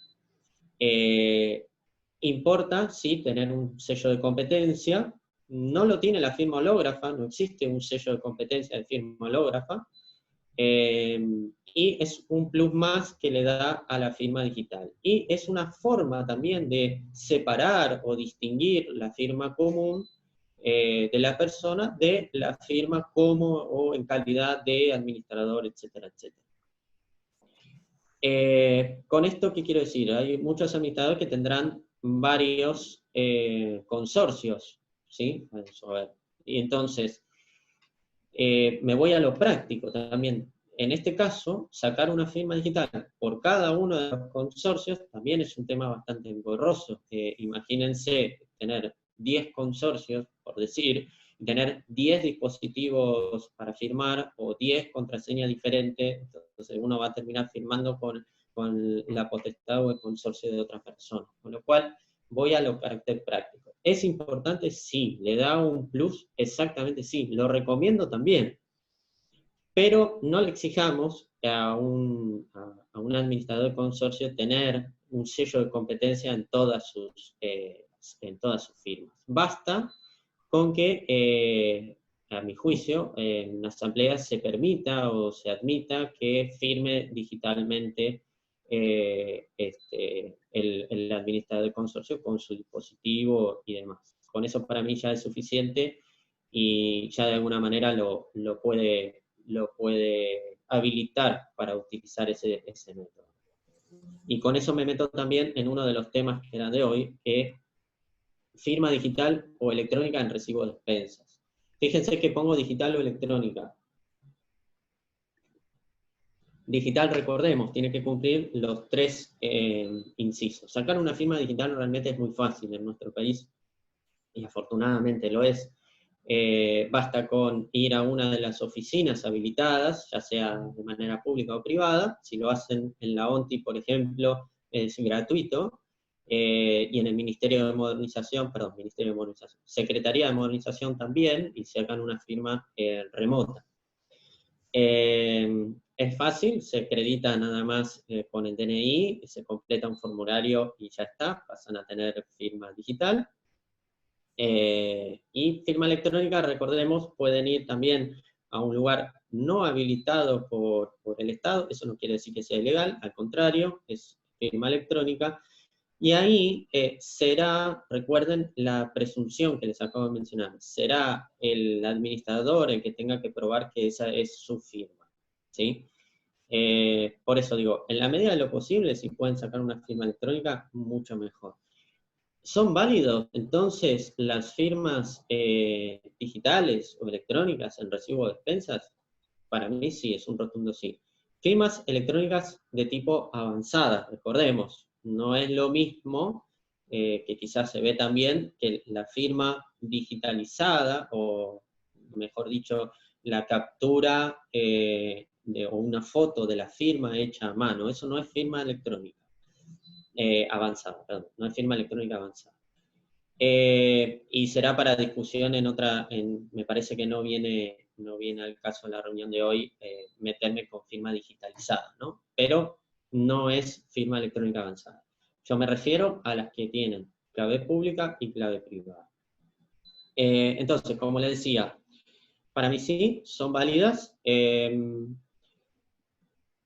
importa, sí, tener un sello de competencia. No lo tiene la firma hológrafa, no existe un sello de competencia de firma hológrafa, y es un plus más que le da a la firma digital. Y es una forma también de separar o distinguir la firma común de la persona de la firma como o en calidad de administrador, etcétera, etcétera. Con esto, ¿qué quiero decir? Hay muchos administradores que tendrán varios consorcios, ¿sí? Vamos a ver. Y entonces, me voy a lo práctico también. En este caso, sacar una firma digital por cada uno de los consorcios también es un tema bastante engorroso. Imagínense tener 10 consorcios, por decir, y tener 10 dispositivos para firmar o 10 contraseñas diferentes, entonces uno va a terminar firmando con la potestad o el consorcio de otra persona. Con lo cual, voy a lo carácter práctico. ¿Es importante? Sí. ¿Le da un plus? Exactamente sí. Lo recomiendo también. Pero no le exijamos a un administrador de consorcio tener un sello de competencia en todas sus firmas. Basta con que, a mi juicio, en la asamblea se permita o se admita que firme digitalmente el administrador de consorcio con su dispositivo y demás. Con eso para mí ya es suficiente y ya de alguna manera lo puede habilitar para utilizar ese método. Y con eso me meto también en uno de los temas que eran de hoy, que firma digital o electrónica en recibo de expensas. Fíjense que pongo digital o electrónica. Digital, recordemos, tiene que cumplir los 3 incisos. Sacar una firma digital realmente es muy fácil en nuestro país, y afortunadamente lo es. Basta con ir a una de las oficinas habilitadas, ya sea de manera pública o privada. Si lo hacen en la ONTI, por ejemplo, es gratuito, y en el Ministerio de Modernización, Secretaría de Modernización también, y sacan una firma remota. Es fácil, se acredita nada más con el DNI, se completa un formulario y ya está, pasan a tener firma digital. Y firma electrónica, recordemos, pueden ir también a un lugar no habilitado por el Estado, eso no quiere decir que sea ilegal, al contrario, es firma electrónica, y ahí será, recuerden la presunción que les acabo de mencionar, será el administrador el que tenga que probar que esa es su firma, ¿sí? Por eso digo, en la medida de lo posible, si pueden sacar una firma electrónica, mucho mejor. ¿Son válidos entonces las firmas digitales o electrónicas en recibo de expensas? Para mí sí, es un rotundo sí. Firmas electrónicas de tipo avanzada, recordemos, no es lo mismo que quizás se ve también que la firma digitalizada, o mejor dicho, la captura o una foto de la firma hecha a mano. Eso no es firma electrónica avanzada, perdón, no es firma electrónica avanzada. Y será para discusión en otra, me parece que no viene al caso en la reunión de hoy meterme con firma digitalizada, ¿no? Pero no es firma electrónica avanzada. Yo me refiero a las que tienen clave pública y clave privada. Entonces, como les decía, para mí sí, son válidas.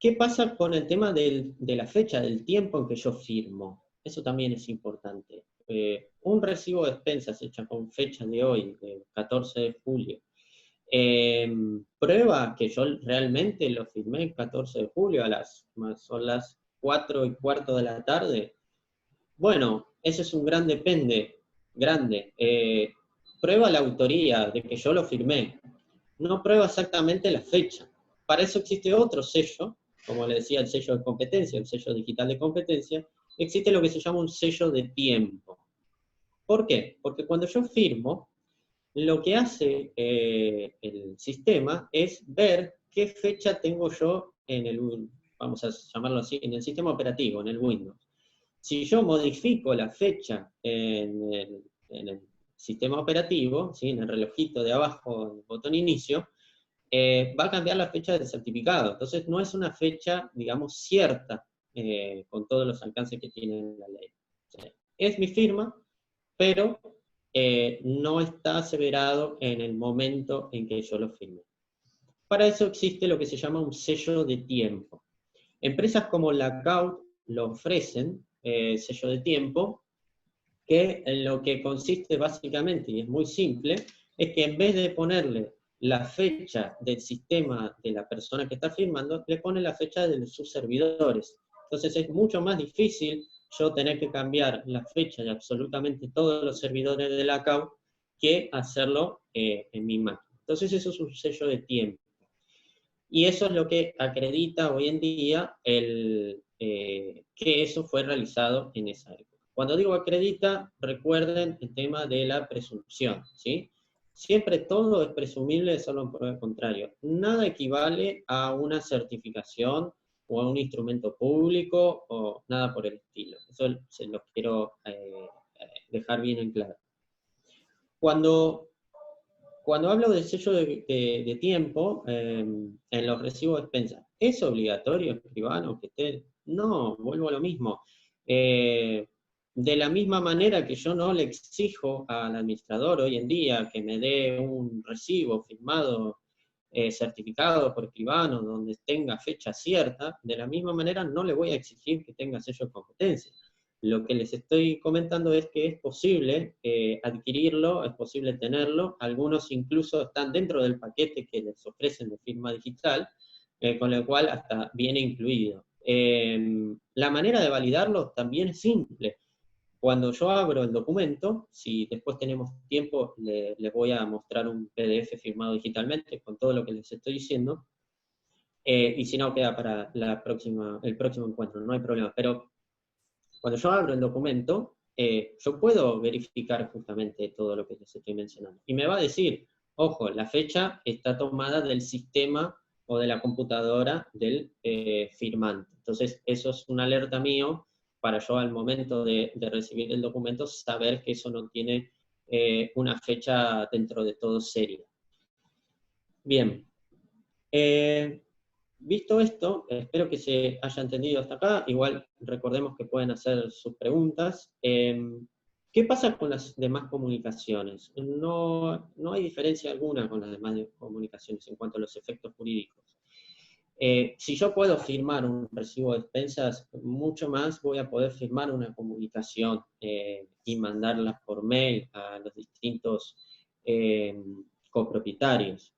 ¿Qué pasa con el tema de la fecha, del tiempo en que yo firmo? Eso también es importante. Un recibo de expensas hecha con fecha de hoy, de 14 de julio, prueba que yo realmente lo firmé el 14 de julio son las 4:15 de la tarde. Bueno, ese es un gran depende, grande. Prueba la autoría de que yo lo firmé. No prueba exactamente la fecha. Para eso existe otro sello, como le decía, el sello de competencia, el sello digital de competencia. Existe lo que se llama un sello de tiempo. ¿Por qué? Porque cuando yo firmo, lo que hace el sistema es ver qué fecha tengo yo vamos a llamarlo así, en el sistema operativo, en el Windows. Si yo modifico la fecha en el sistema operativo, ¿sí? En el relojito de abajo, el botón inicio, va a cambiar la fecha del certificado. Entonces no es una fecha, digamos, cierta con todos los alcances que tiene la ley. O sea, es mi firma, pero no está aseverado en el momento en que yo lo firmé. Para eso existe lo que se llama un sello de tiempo. Empresas como Lookout lo ofrecen, sello de tiempo, que en lo que consiste básicamente, y es muy simple, es que en vez de ponerle la fecha del sistema de la persona que está firmando, le pone la fecha de sus servidores. Entonces es mucho más difícil yo tener que cambiar la fecha de absolutamente todos los servidores de la CAU que hacerlo en mi máquina. Entonces eso es un sello de tiempo. Y eso es lo que acredita hoy en día que eso fue realizado en esa época. Cuando digo acredita, recuerden el tema de la presunción, ¿sí? Siempre todo es presumible, solo por el contrario. Nada equivale a una certificación o a un instrumento público o nada por el estilo. Eso se los quiero dejar bien en claro. Cuando hablo del sello de tiempo en los recibos de expensas, ¿es obligatorio, escribano, que esté? No, vuelvo a lo mismo. De la misma manera que yo no le exijo al administrador hoy en día que me dé un recibo firmado, certificado por escribano, donde tenga fecha cierta, de la misma manera no le voy a exigir que tenga sello de competencia. Lo que les estoy comentando es que es posible adquirirlo, es posible tenerlo, algunos incluso están dentro del paquete que les ofrecen de firma digital, con lo cual hasta viene incluido. La manera de validarlo también es simple. Cuando yo abro el documento, si después tenemos tiempo, les voy a mostrar un PDF firmado digitalmente con todo lo que les estoy diciendo, y si no, queda para el próximo encuentro, no hay problema. Pero cuando yo abro el documento, yo puedo verificar justamente todo lo que les estoy mencionando. Y me va a decir, ojo, la fecha está tomada del sistema o de la computadora del firmante. Entonces, eso es una alerta mío para yo al momento de recibir el documento saber que eso no tiene una fecha dentro de todo seria. Bien. Visto esto, espero que se haya entendido hasta acá. Igual recordemos que pueden hacer sus preguntas. ¿Qué pasa con las demás comunicaciones? No hay diferencia alguna con las demás comunicaciones en cuanto a los efectos jurídicos. Si yo puedo firmar un recibo de expensas, mucho más voy a poder firmar una comunicación y mandarla por mail a los distintos copropietarios.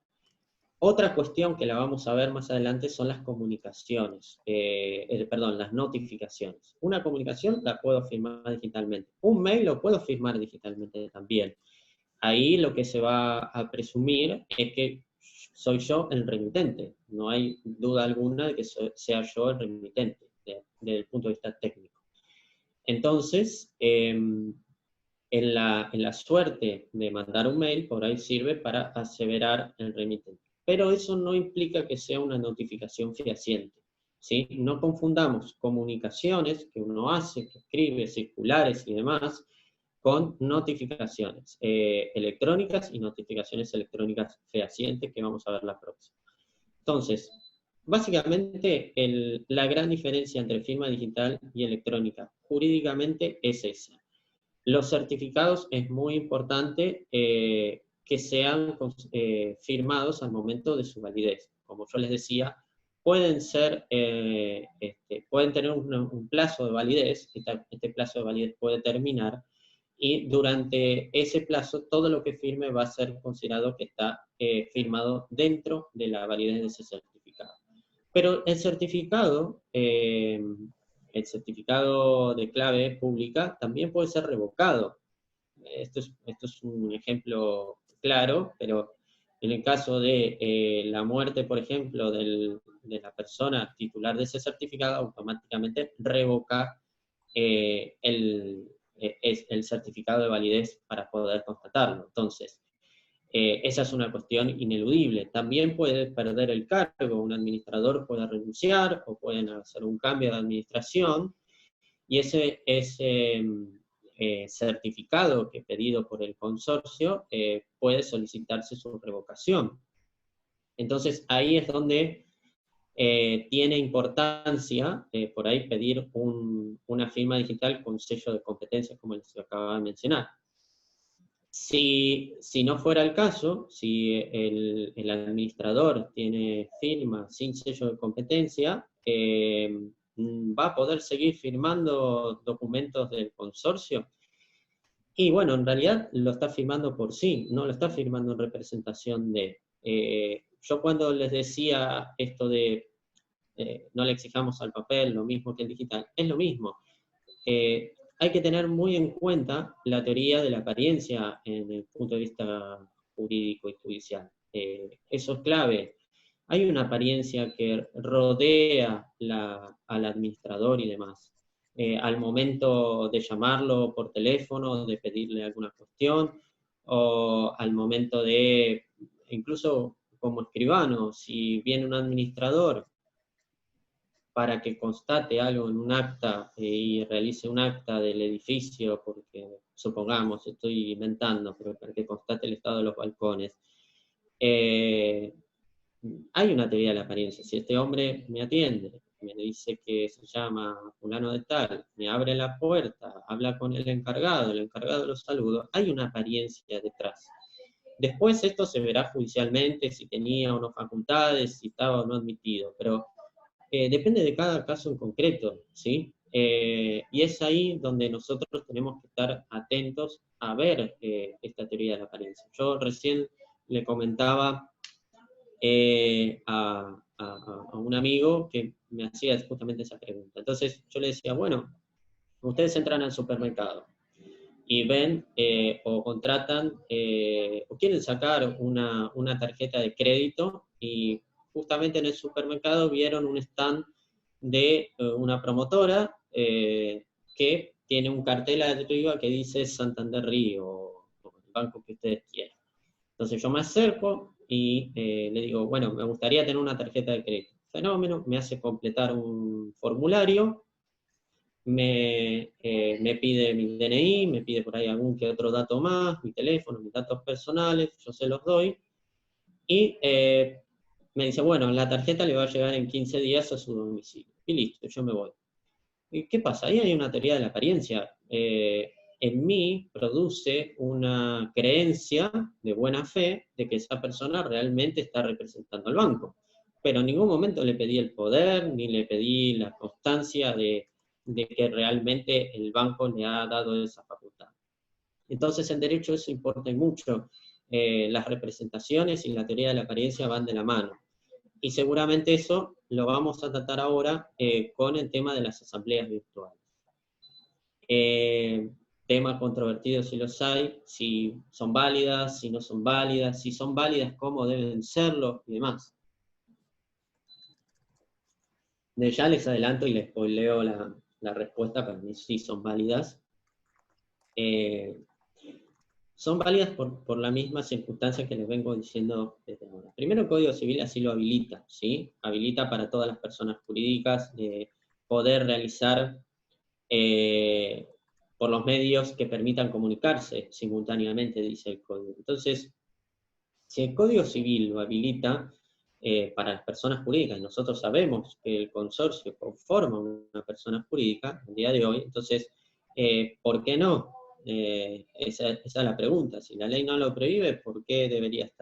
Otra cuestión que la vamos a ver más adelante son las comunicaciones, las notificaciones. Una comunicación la puedo firmar digitalmente. Un mail lo puedo firmar digitalmente también. Ahí lo que se va a presumir es que soy yo el remitente. No hay duda alguna de que sea yo el remitente, desde el punto de vista técnico. Entonces, en la suerte de mandar un mail, por ahí sirve para aseverar el remitente. Pero eso no implica que sea una notificación fehaciente, ¿sí? No confundamos comunicaciones que uno hace, que escribe, circulares y demás, con notificaciones electrónicas y notificaciones electrónicas fehacientes, que vamos a ver la próxima. Entonces, básicamente la gran diferencia entre firma digital y electrónica jurídicamente es esa. Los certificados es muy importante que sean firmados al momento de su validez. Como yo les decía, pueden tener un plazo de validez, este plazo de validez puede terminar, y durante ese plazo todo lo que firme va a ser considerado que está firmado dentro de la validez de ese certificado. Pero el certificado de clave pública también puede ser revocado. Esto es un ejemplo claro, pero en el caso de la muerte, por ejemplo, de la persona titular de ese certificado, automáticamente revoca el certificado de validez para poder constatarlo. Entonces, esa es una cuestión ineludible. También puede perder el cargo, un administrador puede renunciar o pueden hacer un cambio de administración, y ese certificado que pedido por el consorcio puede solicitarse su revocación. Entonces ahí es donde tiene importancia por ahí pedir una firma digital con sello de competencia, como les acababa de mencionar. Si no fuera el caso, si el administrador tiene firma sin sello de competencia, ¿va a poder seguir firmando documentos del consorcio? Y bueno, en realidad lo está firmando por sí, no lo está firmando en representación de. Yo cuando les decía esto de no le exijamos al papel lo mismo que el digital, es lo mismo. Hay que tener muy en cuenta la teoría de la apariencia en el punto de vista jurídico y judicial. Eso es clave. Hay una apariencia que rodea al administrador y demás. Al momento de llamarlo por teléfono, de pedirle alguna cuestión, o al momento de, incluso como escribano, si viene un administrador para que constate algo en un acta y realice un acta del edificio, porque supongamos, estoy inventando, pero para que constate el estado de los balcones, hay una teoría de la apariencia. Si este hombre me atiende, me dice que se llama fulano de tal, me abre la puerta, habla con el encargado lo saludo, hay una apariencia detrás. Después esto se verá judicialmente, si tenía o no facultades, si estaba o no admitido, pero depende de cada caso en concreto, ¿sí? Y es ahí donde nosotros tenemos que estar atentos a ver esta teoría de la apariencia. Yo recién le comentaba a un amigo que me hacía justamente esa pregunta. Entonces yo le decía, bueno, ustedes entran al supermercado y ven o contratan o quieren sacar una tarjeta de crédito, y justamente en el supermercado vieron un stand de una promotora que tiene un cartel arriba que dice Santander Río, o el banco que ustedes quieran. Entonces yo me acerco y le digo, bueno, me gustaría tener una tarjeta de crédito. Fenómeno, me hace completar un formulario, me pide mi DNI, me pide por ahí algún que otro dato más, mi teléfono, mis datos personales, yo se los doy, y me dice, bueno, la tarjeta le va a llegar en 15 días a su domicilio. Y listo, yo me voy. ¿Y qué pasa? Ahí hay una teoría de la apariencia. en mí produce una creencia de buena fe de que esa persona realmente está representando al banco. Pero en ningún momento le pedí el poder, ni le pedí la constancia de que realmente el banco le ha dado esa facultad. Entonces, en derecho eso importa mucho. Las representaciones y la teoría de la apariencia van de la mano. Y seguramente eso lo vamos a tratar ahora con el tema de las asambleas virtuales. Tema controvertido si los hay, si son válidas, si no son válidas, si son válidas, cómo deben serlo y demás. Ya les adelanto y les spoileo la respuesta, para mí sí son válidas. Son válidas por la misma circunstancia que les vengo diciendo desde ahora. Primero, el Código Civil así lo habilita, ¿sí? Habilita para todas las personas jurídicas poder realizar por los medios que permitan comunicarse simultáneamente, dice el Código. Entonces, si el Código Civil lo habilita para las personas jurídicas, y nosotros sabemos que el consorcio conforma una persona jurídica el día de hoy, entonces, ¿por qué no? Esa es la pregunta. Si la ley no lo prohíbe, ¿por qué debería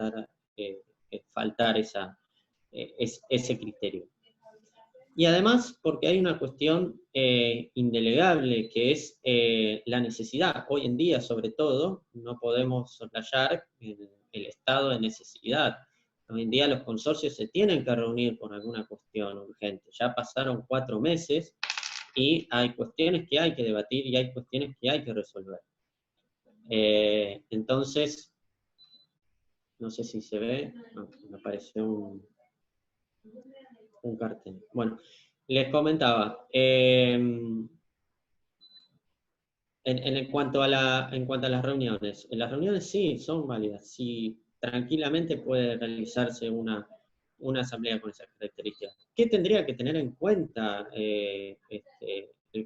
faltar ese criterio? Y además, porque hay una cuestión indelegable, que es la necesidad. Hoy en día, sobre todo, no podemos soslayar el estado de necesidad. Hoy en día los consorcios se tienen que reunir por alguna cuestión urgente. Ya pasaron 4 meses y hay cuestiones que hay que debatir y hay cuestiones que hay que resolver. Entonces, no sé si se ve, no, me apareció un cartel. Bueno, les comentaba, en cuanto a las reuniones, las reuniones sí son válidas, sí tranquilamente puede realizarse una asamblea con esas características. ¿Qué tendría que tener en cuenta el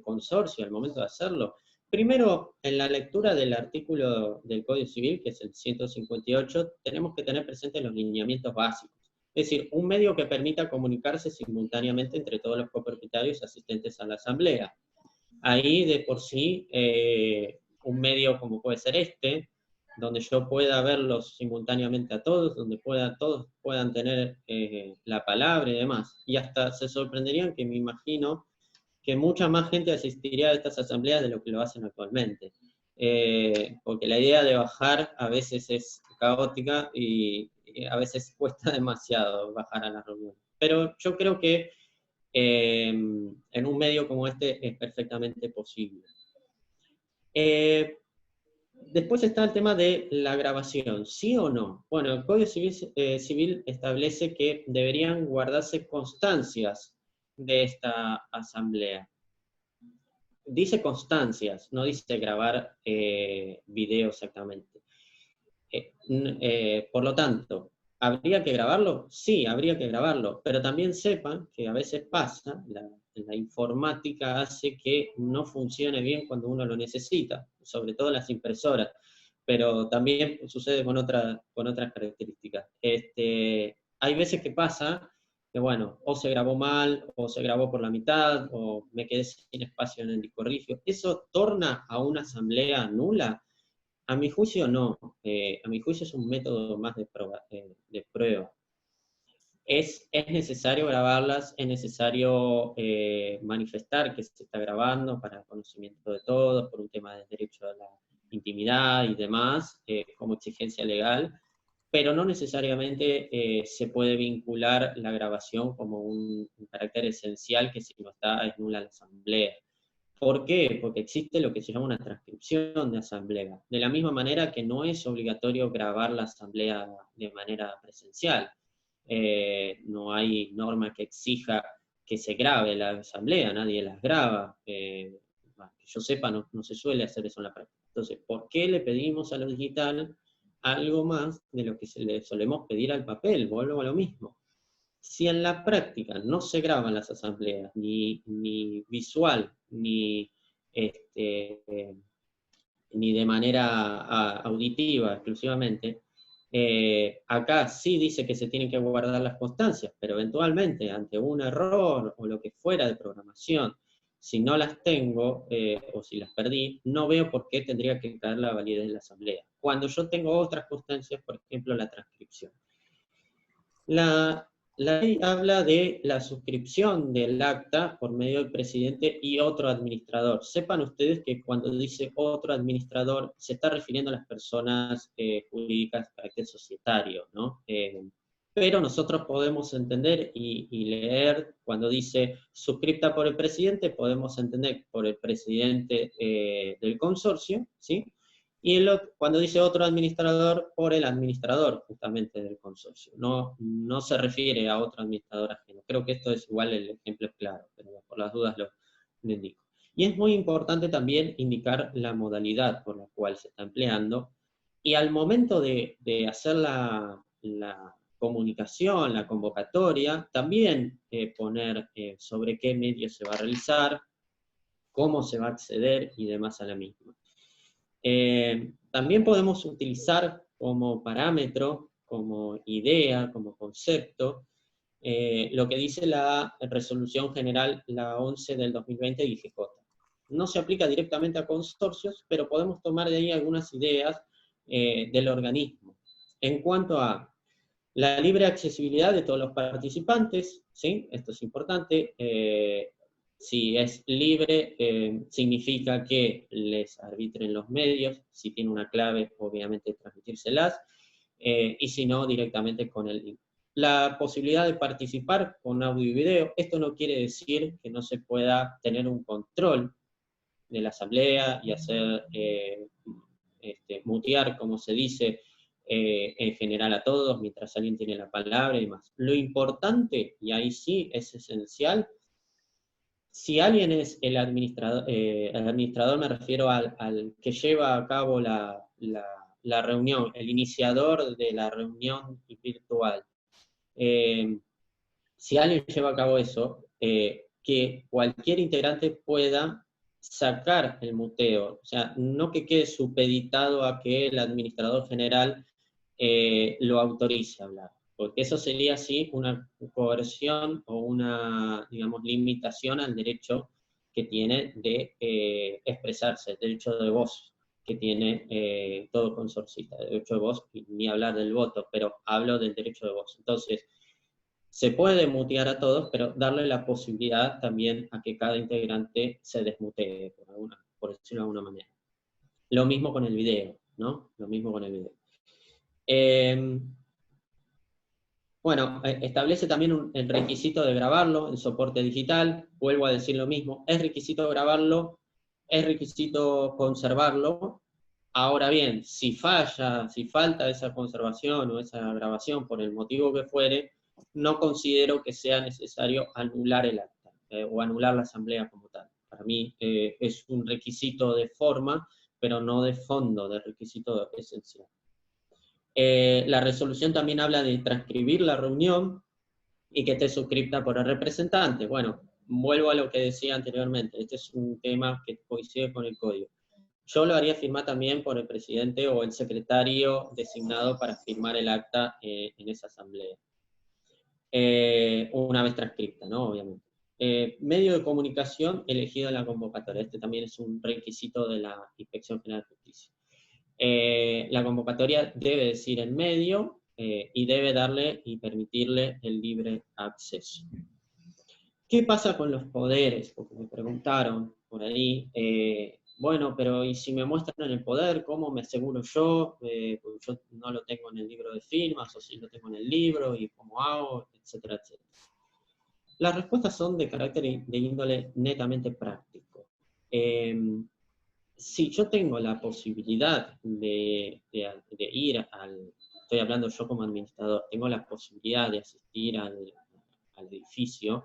consorcio al momento de hacerlo? Primero, en la lectura del artículo del Código Civil, que es el 158, tenemos que tener presentes los lineamientos básicos. Es decir, un medio que permita comunicarse simultáneamente entre todos los copropietarios asistentes a la asamblea. Ahí de por sí, un medio como puede ser donde yo pueda verlos simultáneamente a todos, donde todos puedan tener la palabra y demás. Y hasta se sorprenderían que me imagino que mucha más gente asistiría a estas asambleas de lo que lo hacen actualmente. Porque la idea de bajar a veces es caótica y a veces cuesta demasiado bajar a la reunión. Pero yo creo que en un medio como este es perfectamente posible. Después está el tema de la grabación, ¿sí o no? Bueno, el Código Civil establece que deberían guardarse constancias de esta asamblea. Dice constancias, no dice grabar video exactamente. Por lo tanto, ¿habría que grabarlo? Sí, habría que grabarlo, pero también sepan que a veces pasa, la informática hace que no funcione bien cuando uno lo necesita, sobre todo las impresoras, pero también sucede con otras características. Hay veces que pasa que, bueno, o se grabó mal, o se grabó por la mitad, o me quedé sin espacio en el disco rígido. ¿Eso torna a una asamblea nula? A mi juicio no, a mi juicio es un método más de prueba. Es necesario grabarlas, es necesario manifestar que se está grabando para conocimiento de todos, por un tema de derecho a la intimidad y demás, como exigencia legal, pero no necesariamente se puede vincular la grabación como un carácter esencial que si no está es nula la asamblea. ¿Por qué? Porque existe lo que se llama una transcripción de asamblea. De la misma manera que no es obligatorio grabar la asamblea de manera presencial. No hay norma que exija que se grabe la asamblea, nadie las graba. Que yo sepa, no se suele hacer eso en la práctica. Entonces, ¿por qué le pedimos a lo digital algo más de lo que le solemos pedir al papel? Vuelvo a lo mismo. Si en la práctica no se graban las asambleas, ni visual, ni de manera auditiva exclusivamente, acá sí dice que se tienen que guardar las constancias, pero eventualmente ante un error o lo que fuera de programación, Si no las tengo, o si las perdí, no veo por qué tendría que caer la validez de la asamblea. Cuando yo tengo otras constancias, por ejemplo, la transcripción. La ley habla de la suscripción del acta por medio del presidente y otro administrador. Sepan ustedes que cuando dice otro administrador, se está refiriendo a las personas jurídicas de carácter societario, ¿no? Pero nosotros podemos entender y leer, cuando dice suscripta por el presidente, podemos entender por el presidente del consorcio, ¿sí? Y cuando dice otro administrador, por el administrador justamente del consorcio. No se refiere a otro administrador ajeno. Creo que esto es igual, el ejemplo es claro, pero por las dudas lo indico. Y es muy importante también indicar la modalidad por la cual se está empleando, y al momento de hacer la comunicación, la convocatoria, también poner sobre qué medio se va a realizar, cómo se va a acceder y demás a la misma. También podemos utilizar como parámetro, como idea, como concepto, lo que dice la Resolución General, la 11 del 2020 de IGJ. No se aplica directamente a consorcios, pero podemos tomar de ahí algunas ideas del organismo. En cuanto a la libre accesibilidad de todos los participantes, ¿sí? Esto es importante. Si es libre, significa que les arbitren los medios, si tiene una clave, obviamente transmitírselas, y si no, directamente con el link. La posibilidad de participar con audio y video, esto no quiere decir que no se pueda tener un control de la asamblea y hacer, mutear, como se dice, en general a todos, mientras alguien tiene la palabra y demás. Lo importante, y ahí sí es esencial, si alguien es el administrador me refiero al que lleva a cabo la reunión, el iniciador de la reunión virtual. Si alguien lleva a cabo eso, que cualquier integrante pueda sacar el muteo, o sea, no que quede supeditado a que el administrador general lo autorice a hablar, porque eso sería así una coerción o una, digamos, limitación al derecho que tiene de expresarse, el derecho de voz que tiene todo consorcista, el derecho de voz, ni hablar del voto, pero hablo del derecho de voz. Entonces, se puede mutear a todos, pero darle la posibilidad también a que cada integrante se desmutee, por decirlo de alguna manera. Lo mismo con el video, ¿no? Lo mismo con el video. Bueno, establece también el requisito de grabarlo en soporte digital. Vuelvo a decir lo mismo, es requisito grabarlo, es requisito conservarlo. Ahora bien, si falta esa conservación o esa grabación por el motivo que fuere, no considero que sea necesario anular el acta o anular la asamblea como tal. Para mí es un requisito de forma, pero no de fondo, de requisito esencial. La resolución también habla de transcribir la reunión y que esté suscripta por el representante. Bueno, vuelvo a lo que decía anteriormente, este es un tema que coincide con el código. Yo lo haría firmar también por el presidente o el secretario designado para firmar el acta en esa asamblea. Una vez transcripta, ¿no? Obviamente. Medio de comunicación elegido en la convocatoria. Este también es un requisito de la Inspección General de Justicia. La convocatoria debe decir el medio y debe darle y permitirle el libre acceso. ¿Qué pasa con los poderes? Porque me preguntaron por ahí, bueno, pero ¿y si me muestran el poder, cómo me aseguro yo? Porque yo no lo tengo en el libro de firmas, o si lo tengo en el libro, y cómo hago, etcétera, etcétera. Las respuestas son de carácter de índole netamente práctico. Si yo tengo la posibilidad de ir estoy hablando yo como administrador, tengo la posibilidad de asistir al edificio,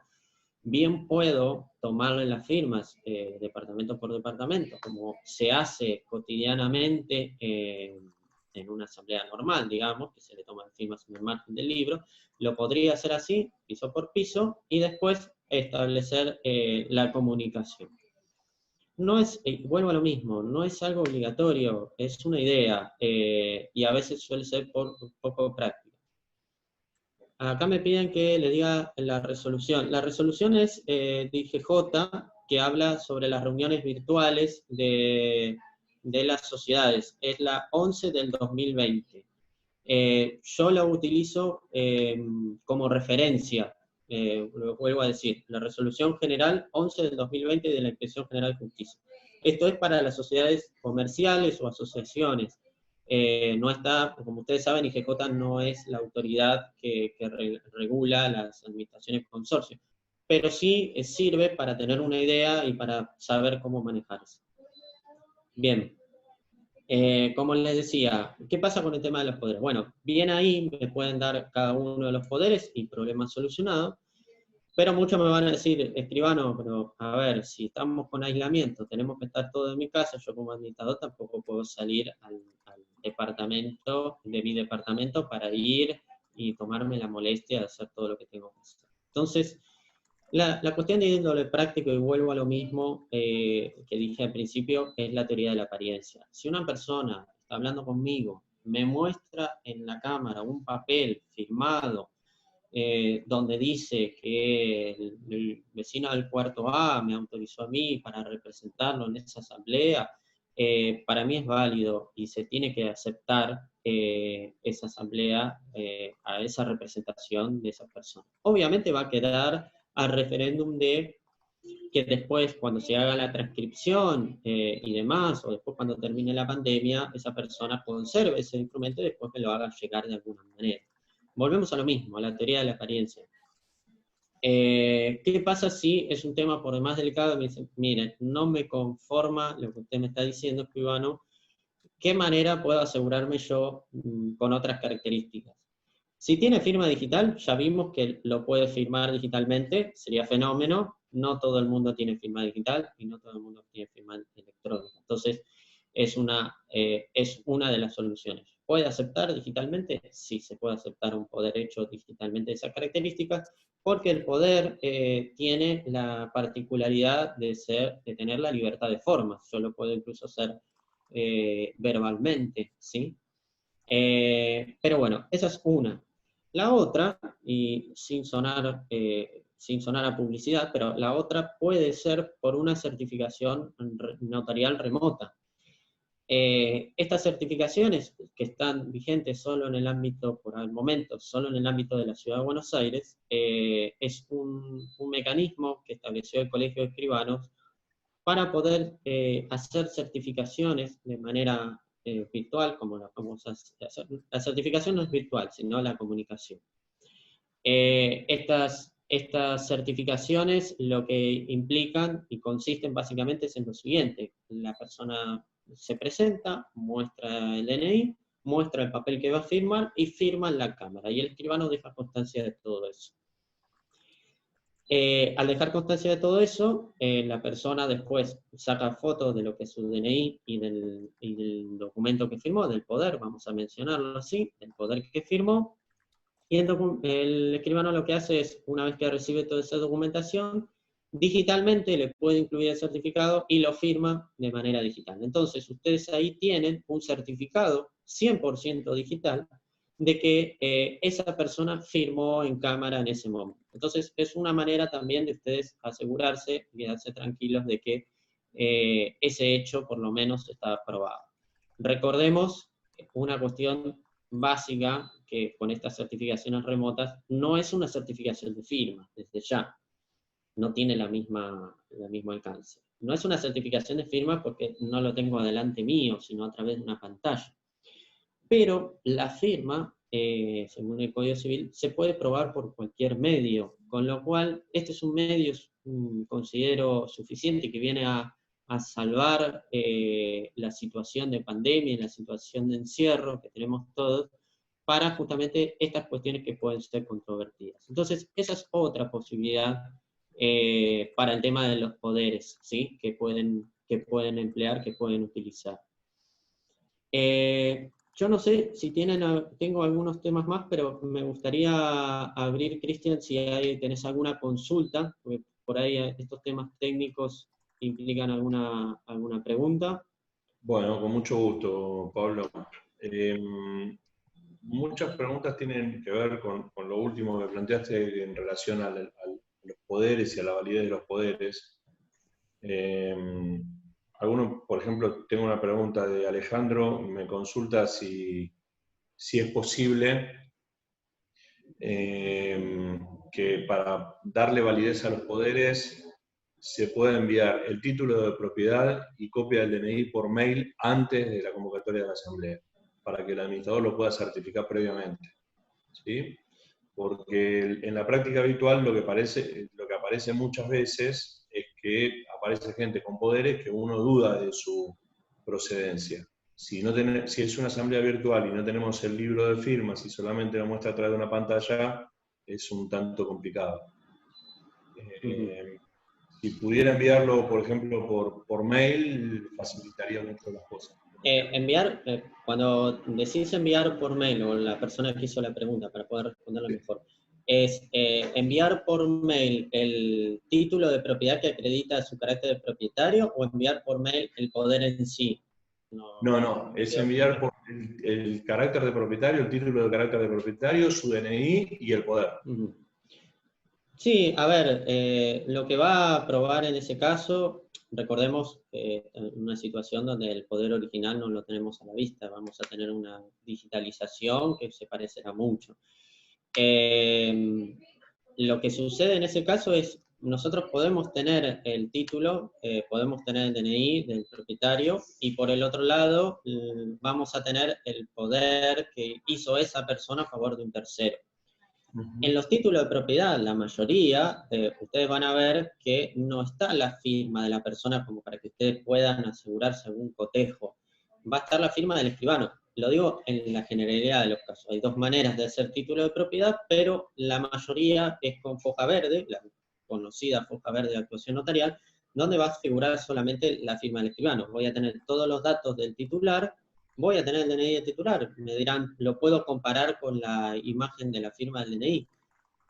bien puedo tomarlo en las firmas, departamento por departamento, como se hace cotidianamente en una asamblea normal, digamos, que se le toman firmas en el margen del libro. Lo podría hacer así, piso por piso, y después establecer la comunicación. No es, vuelvo a lo mismo, no es algo obligatorio, es una idea, y a veces suele ser un poco práctica. Acá me piden que le diga la resolución. La resolución es de IGJ, que habla sobre las reuniones virtuales de las sociedades. Es la 11 del 2020. Yo la utilizo como referencia, lo vuelvo a decir, la Resolución General 11 del 2020 de la Inspección General de Justicia. Esto es para las sociedades comerciales o asociaciones. No está, como ustedes saben, IGJ no es la autoridad que regula las administraciones consorcios, pero sí sirve para tener una idea y para saber cómo manejarse. Bien. Como les decía, ¿qué pasa con el tema de los poderes? Bueno, bien ahí me pueden dar cada uno de los poderes y problemas solucionados, pero muchos me van a decir, escribano, pero a ver, si estamos con aislamiento, tenemos que estar todos en mi casa, yo como administrador tampoco puedo salir al departamento, de mi departamento, para ir y tomarme la molestia de hacer todo lo que tengo que hacer. Entonces, la cuestión de índole práctico, y vuelvo a lo mismo que dije al principio, es la teoría de la apariencia. Si una persona está hablando conmigo, me muestra en la cámara un papel firmado donde dice que el vecino del cuarto A me autorizó a mí para representarlo en esa asamblea, para mí es válido y se tiene que aceptar esa asamblea a esa representación de esa persona. Obviamente va a quedar al referéndum de que después, cuando se haga la transcripción y demás, o después cuando termine la pandemia, esa persona conserve ese instrumento y después me lo haga llegar de alguna manera. Volvemos a lo mismo, a la teoría de la apariencia. ¿Qué pasa si es un tema por demás delicado? Me dicen, miren, no me conforma lo que usted me está diciendo, escribano, ¿qué manera puedo asegurarme yo con otras características? Si tiene firma digital, ya vimos que lo puede firmar digitalmente, sería fenómeno. No todo el mundo tiene firma digital y no todo el mundo tiene firma electrónica. Entonces, es una de las soluciones. ¿Puede aceptar digitalmente? Sí, se puede aceptar un poder hecho digitalmente de esas características, porque el poder tiene la particularidad de tener la libertad de formas. Yo lo puedo incluso hacer verbalmente, ¿sí? Pero bueno, esa es una. La otra, y sin sonar a publicidad, pero la otra puede ser por una certificación notarial remota. Estas certificaciones, que están vigentes solo en el ámbito, por el momento, solo en el ámbito de la Ciudad de Buenos Aires, es un mecanismo que estableció el Colegio de Escribanos para poder hacer certificaciones de manera virtual, como la vamos a hacer. La certificación no es virtual, sino la comunicación. Estas certificaciones lo que implican y consisten básicamente es en lo siguiente: la persona se presenta, muestra el DNI, muestra el papel que va a firmar y firma en la cámara, y el escribano deja constancia de todo eso. Al dejar constancia de todo eso, la persona después saca fotos de lo que es su DNI y del documento que firmó, del poder, vamos a mencionarlo así, del poder que firmó, y el escribano lo que hace es, una vez que recibe toda esa documentación, digitalmente le puede incluir el certificado y lo firma de manera digital. Entonces, ustedes ahí tienen un certificado 100% digital de que esa persona firmó en cámara en ese momento. Entonces, es una manera también de ustedes asegurarse y quedarse tranquilos de que ese hecho por lo menos está aprobado. Recordemos una cuestión básica, que con estas certificaciones remotas no es una certificación de firma, desde ya, no tiene el mismo alcance. No es una certificación de firma porque no lo tengo adelante mío, sino a través de una pantalla. Pero la firma, según el Código Civil, se puede probar por cualquier medio, con lo cual este es un medio, considero, suficiente, que viene a salvar la situación de pandemia y la situación de encierro que tenemos todos, para justamente estas cuestiones que pueden ser controvertidas. Entonces, esa es otra posibilidad para el tema de los poderes, ¿sí? que pueden emplear, que pueden utilizar. Yo no sé si tengo algunos temas más, pero me gustaría abrir, Cristian, si tenés alguna consulta, porque por ahí estos temas técnicos implican alguna pregunta.
Bueno, con mucho gusto, Pablo. Muchas preguntas tienen que ver con lo último que planteaste en relación a los poderes y a la validez de los poderes. Por ejemplo, tengo una pregunta de Alejandro, me consulta si es posible que para darle validez a los poderes se pueda enviar el título de propiedad y copia del DNI por mail antes de la convocatoria de la asamblea, para que el administrador lo pueda certificar previamente, ¿sí? Porque en la práctica habitual lo que aparece muchas veces es que aparece gente con poderes que uno duda de su procedencia. Si es una asamblea virtual y no tenemos el libro de firmas y solamente lo muestra a través de una pantalla, es un tanto complicado. Si pudiera enviarlo, por ejemplo, por mail, facilitaría mucho las cosas.
Cuando decís enviar por mail, o la persona que hizo la pregunta, para poder responderla mejor, es enviar por mail el título de propiedad que acredita su carácter de propietario, o enviar por mail el poder en sí.
No, es enviar por el carácter de propietario, el título de carácter de propietario, su DNI y el poder.
Sí, a ver, lo que va a probar en ese caso, recordemos que en una situación donde el poder original no lo tenemos a la vista, vamos a tener una digitalización que se parecerá mucho. Lo que sucede en ese caso es, nosotros podemos tener el título, podemos tener el DNI del propietario, y por el otro lado vamos a tener el poder que hizo esa persona a favor de un tercero. En los títulos de propiedad, la mayoría, ustedes van a ver que no está la firma de la persona como para que ustedes puedan asegurarse algún cotejo. Va a estar la firma del escribano. Lo digo en la generalidad de los casos. Hay dos maneras de hacer título de propiedad, pero la mayoría es con foja verde, la conocida foja verde de actuación notarial, donde va a figurar solamente la firma del escribano. Voy a tener todos los datos del titular, voy a tener el DNI del titular. Me dirán, ¿lo puedo comparar con la imagen de la firma del DNI?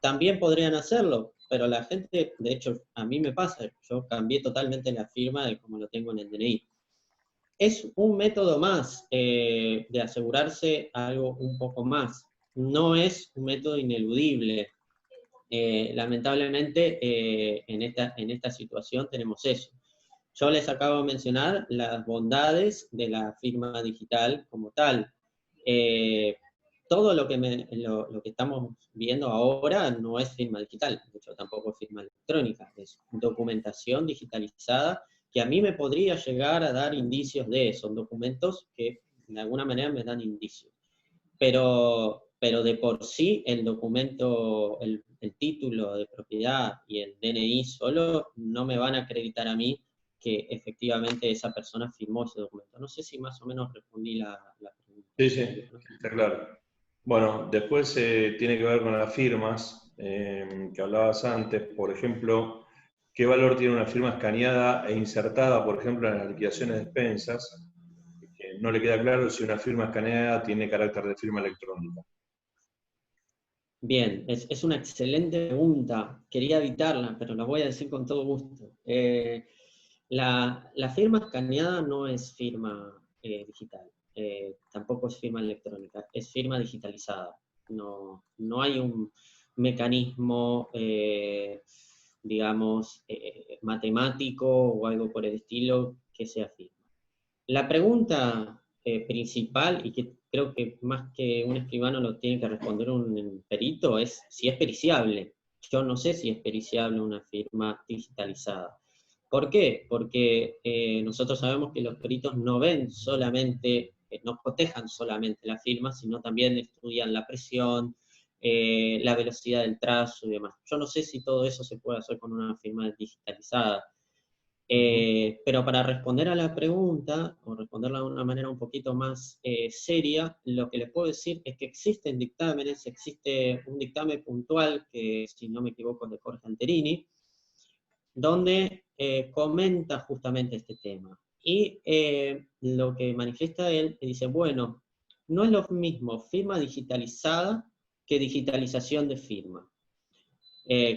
También podrían hacerlo, pero la gente, de hecho, a mí me pasa, yo cambié totalmente la firma de como lo tengo en el DNI. Es un método más de asegurarse algo un poco más. No es un método ineludible. Lamentablemente, en esta situación tenemos eso. Yo les acabo de mencionar las bondades de la firma digital como tal. Todo lo que estamos viendo ahora no es firma digital, de hecho tampoco es firma electrónica, es documentación digitalizada que a mí me podría llegar a dar indicios son documentos que de alguna manera me dan indicios. Pero de por sí el documento, el título de propiedad y el DNI solo no me van a acreditar a mí que efectivamente esa persona firmó ese documento. No sé si más o menos respondí la pregunta.
Sí, está claro. Bueno, después tiene que ver con las firmas que hablabas antes. Por ejemplo, ¿qué valor tiene una firma escaneada e insertada, por ejemplo, en las liquidaciones de expensas? Que no le queda claro si una firma escaneada tiene carácter de firma electrónica.
Bien, es una excelente pregunta. Quería evitarla, pero la voy a decir con todo gusto. La firma escaneada no es firma digital, tampoco es firma electrónica, es firma digitalizada. No hay un mecanismo, digamos, matemático o algo por el estilo que sea firma. La pregunta principal, y que creo que más que un escribano lo tiene que responder un perito, es si es periciable. Yo no sé si es periciable una firma digitalizada. ¿Por qué? Porque nosotros sabemos que los peritos no ven solamente, no cotejan solamente la firma, sino también estudian la presión, la velocidad del trazo y demás. Yo no sé si todo eso se puede hacer con una firma digitalizada. Pero para responder a la pregunta, o responderla de una manera un poquito más seria, lo que les puedo decir es que existen dictámenes, existe un dictamen puntual, que si no me equivoco es de Jorge Anterini, donde comenta justamente este tema. Y lo que manifiesta él, dice, bueno, no es lo mismo firma digitalizada que digitalización de firma.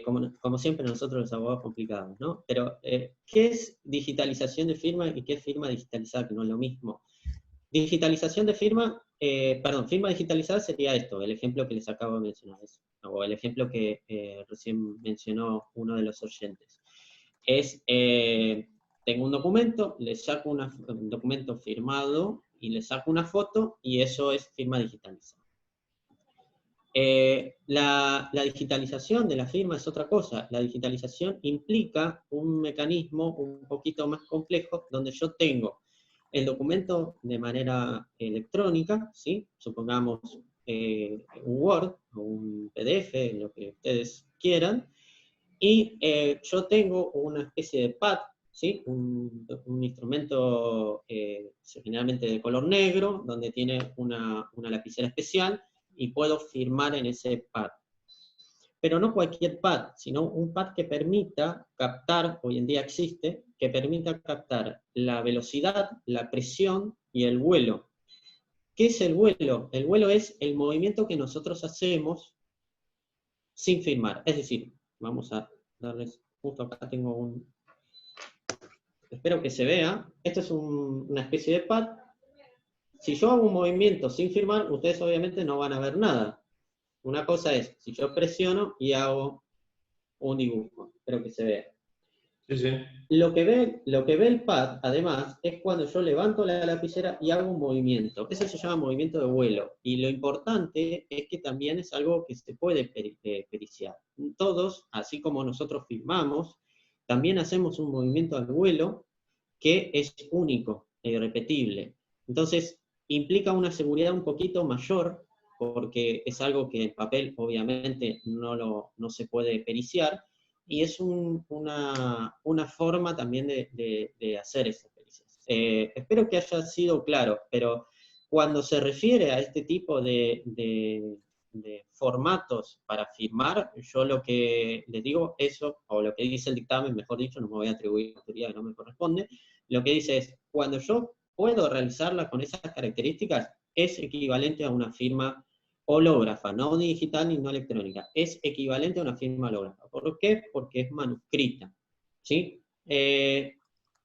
Como siempre nosotros los abogados complicados, ¿no? Pero, ¿qué es digitalización de firma y qué es firma digitalizada? Que no es lo mismo. Digitalización de firma, firma digitalizada sería esto, el ejemplo que les acabo de mencionar, o el ejemplo que recién mencionó uno de los oyentes. Es tengo un documento, le saco un documento firmado y le saco una foto y eso es firma digitalizada. La digitalización de la firma es otra cosa. La digitalización implica un mecanismo un poquito más complejo donde yo tengo el documento de manera electrónica, ¿sí? Supongamos un Word o un PDF, lo que ustedes quieran, y yo tengo una especie de pad, ¿sí? Un instrumento generalmente de color negro, donde tiene una lapicera especial, y puedo firmar en ese pad. Pero no cualquier pad, sino un pad que permita captar, hoy en día existe, que permita captar la velocidad, la presión y el vuelo. ¿Qué es el vuelo? El vuelo es el movimiento que nosotros hacemos sin firmar. Es decir, vamos a darles, justo acá tengo un... Espero que se vea. Esto es una especie de pad. Si yo hago un movimiento sin firmar, ustedes obviamente no van a ver nada. Una cosa es, si yo presiono y hago un dibujo, espero que se vea.
Sí, sí.
Lo que ve el pad, además, es cuando yo levanto la lapicera y hago un movimiento. Eso se llama movimiento de vuelo. Y lo importante es que también es algo que se puede periciar. Todos, así como nosotros firmamos, también hacemos un movimiento al vuelo que es único e irrepetible. Entonces, implica una seguridad un poquito mayor, porque es algo que en papel obviamente no se puede periciar, y es una forma también de hacer esas pericias. Espero que haya sido claro, pero cuando se refiere a este tipo de formatos para firmar, yo lo que les digo, eso, o lo que dice el dictamen, mejor dicho, no me voy a atribuir la autoridad que no me corresponde, lo que dice es, cuando yo puedo realizarla con esas características, es equivalente a una firma hológrafa, no digital ni no electrónica, es equivalente a una firma hológrafa. ¿Por qué? Porque es manuscrita, ¿sí?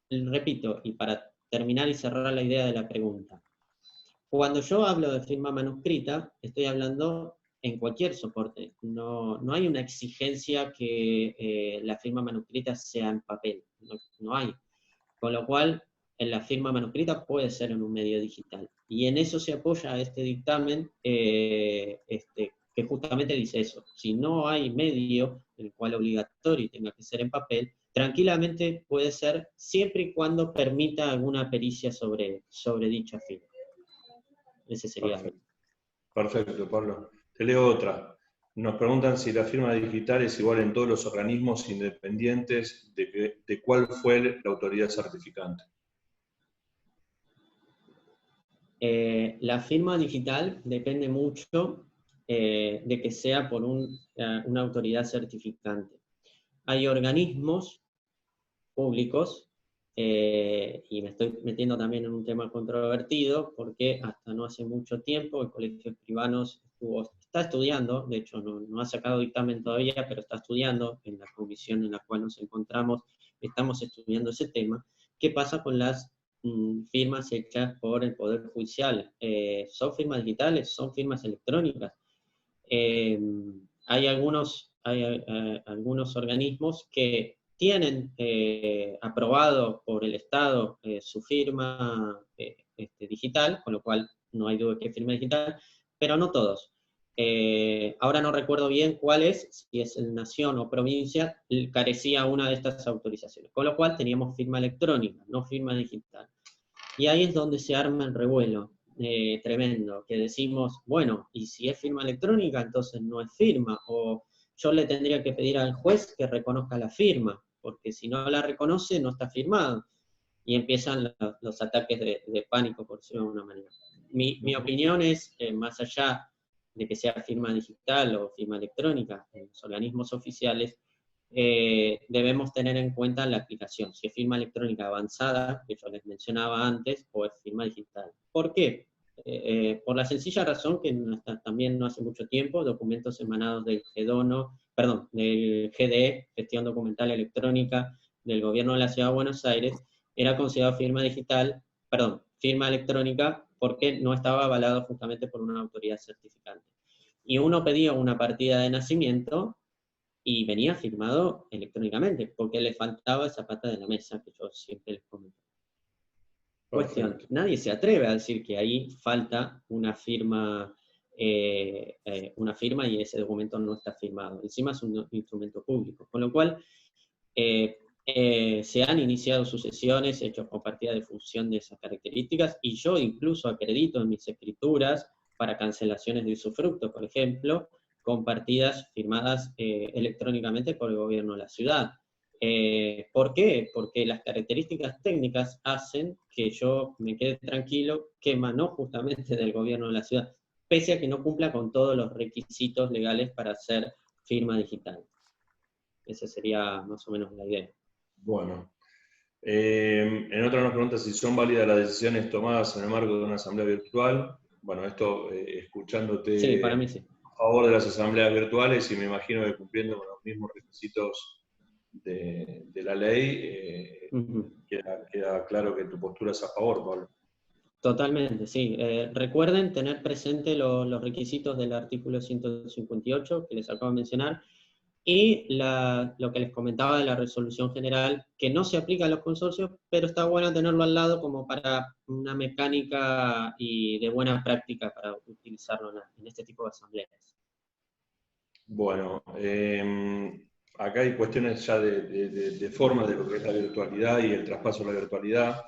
Repito, y para terminar y cerrar la idea de la pregunta, cuando yo hablo de firma manuscrita, estoy hablando en cualquier soporte, no hay una exigencia que la firma manuscrita sea en papel, no hay. Con lo cual, en la firma manuscrita puede ser en un medio digital. Y en eso se apoya este dictamen que justamente dice eso. Si no hay medio, el cual obligatorio tenga que ser en papel, tranquilamente puede ser siempre y cuando permita alguna pericia sobre dicha firma. Ese sería.
Perfecto. Perfecto, Pablo. Te leo otra. Nos preguntan si la firma digital es igual en todos los organismos independientes de cuál fue la autoridad certificante.
La firma digital depende mucho de que sea por una autoridad certificante. Hay organismos públicos, y me estoy metiendo también en un tema controvertido, porque hasta no hace mucho tiempo el Colegio de Escribanos está estudiando, de hecho no ha sacado dictamen todavía, pero está estudiando en la comisión en la cual nos encontramos, estamos estudiando ese tema. ¿Qué pasa con las firmas hechas por el Poder Judicial? ¿Son firmas digitales? ¿Son firmas electrónicas? Hay algunos organismos que tienen aprobado por el Estado su firma digital, con lo cual no hay duda que es firma digital, pero no todos. Ahora no recuerdo bien cuál es, si es en nación o provincia, carecía una de estas autorizaciones, con lo cual teníamos firma electrónica, no firma digital. Y ahí es donde se arma el revuelo tremendo, que decimos, bueno, y si es firma electrónica, entonces no es firma, o yo le tendría que pedir al juez que reconozca la firma, porque si no la reconoce, no está firmado. Y empiezan los ataques de pánico, por decirlo de alguna manera. Mi opinión es, más allá de que sea firma digital o firma electrónica, en los organismos oficiales, debemos tener en cuenta la aplicación, si es firma electrónica avanzada, que yo les mencionaba antes, o es firma digital. ¿Por qué? Por la sencilla razón que también no hace mucho tiempo, documentos emanados del del GDE, Gestión Documental Electrónica, del Gobierno de la Ciudad de Buenos Aires, era considerado firma electrónica, porque no estaba avalado justamente por una autoridad certificante. Y uno pedía una partida de nacimiento, y venía firmado electrónicamente, porque le faltaba esa pata de la mesa que yo siempre les comento. Cuestión, nadie se atreve a decir que ahí falta una firma y ese documento no está firmado. Encima es un instrumento público, con lo cual se han iniciado sucesiones hechos con partida de función de esas características, y yo incluso acredito en mis escrituras para cancelaciones de usufructo, por ejemplo, con partidas firmadas electrónicamente por el gobierno de la ciudad. ¿Por qué? Porque las características técnicas hacen que yo me quede tranquilo, que emanó justamente del gobierno de la ciudad, pese a que no cumpla con todos los requisitos legales para hacer firma digital. Esa sería más o menos la idea.
Bueno. En otra nos pregunta si son válidas las decisiones tomadas en el marco de una asamblea virtual. Bueno, esto escuchándote
sí, para mí sí.
A favor de las asambleas virtuales, y me imagino que cumpliendo con los mismos requisitos de la ley, queda claro que tu postura es a favor, Pablo.
Totalmente, sí. Recuerden tener presente los requisitos del artículo 158 que les acabo de mencionar, y lo que les comentaba de la resolución general, que no se aplica a los consorcios, pero está bueno tenerlo al lado como para una mecánica y de buena práctica para utilizarlo en este tipo de asambleas.
Bueno, acá hay cuestiones ya de forma de lo que es la virtualidad y el traspaso a la virtualidad.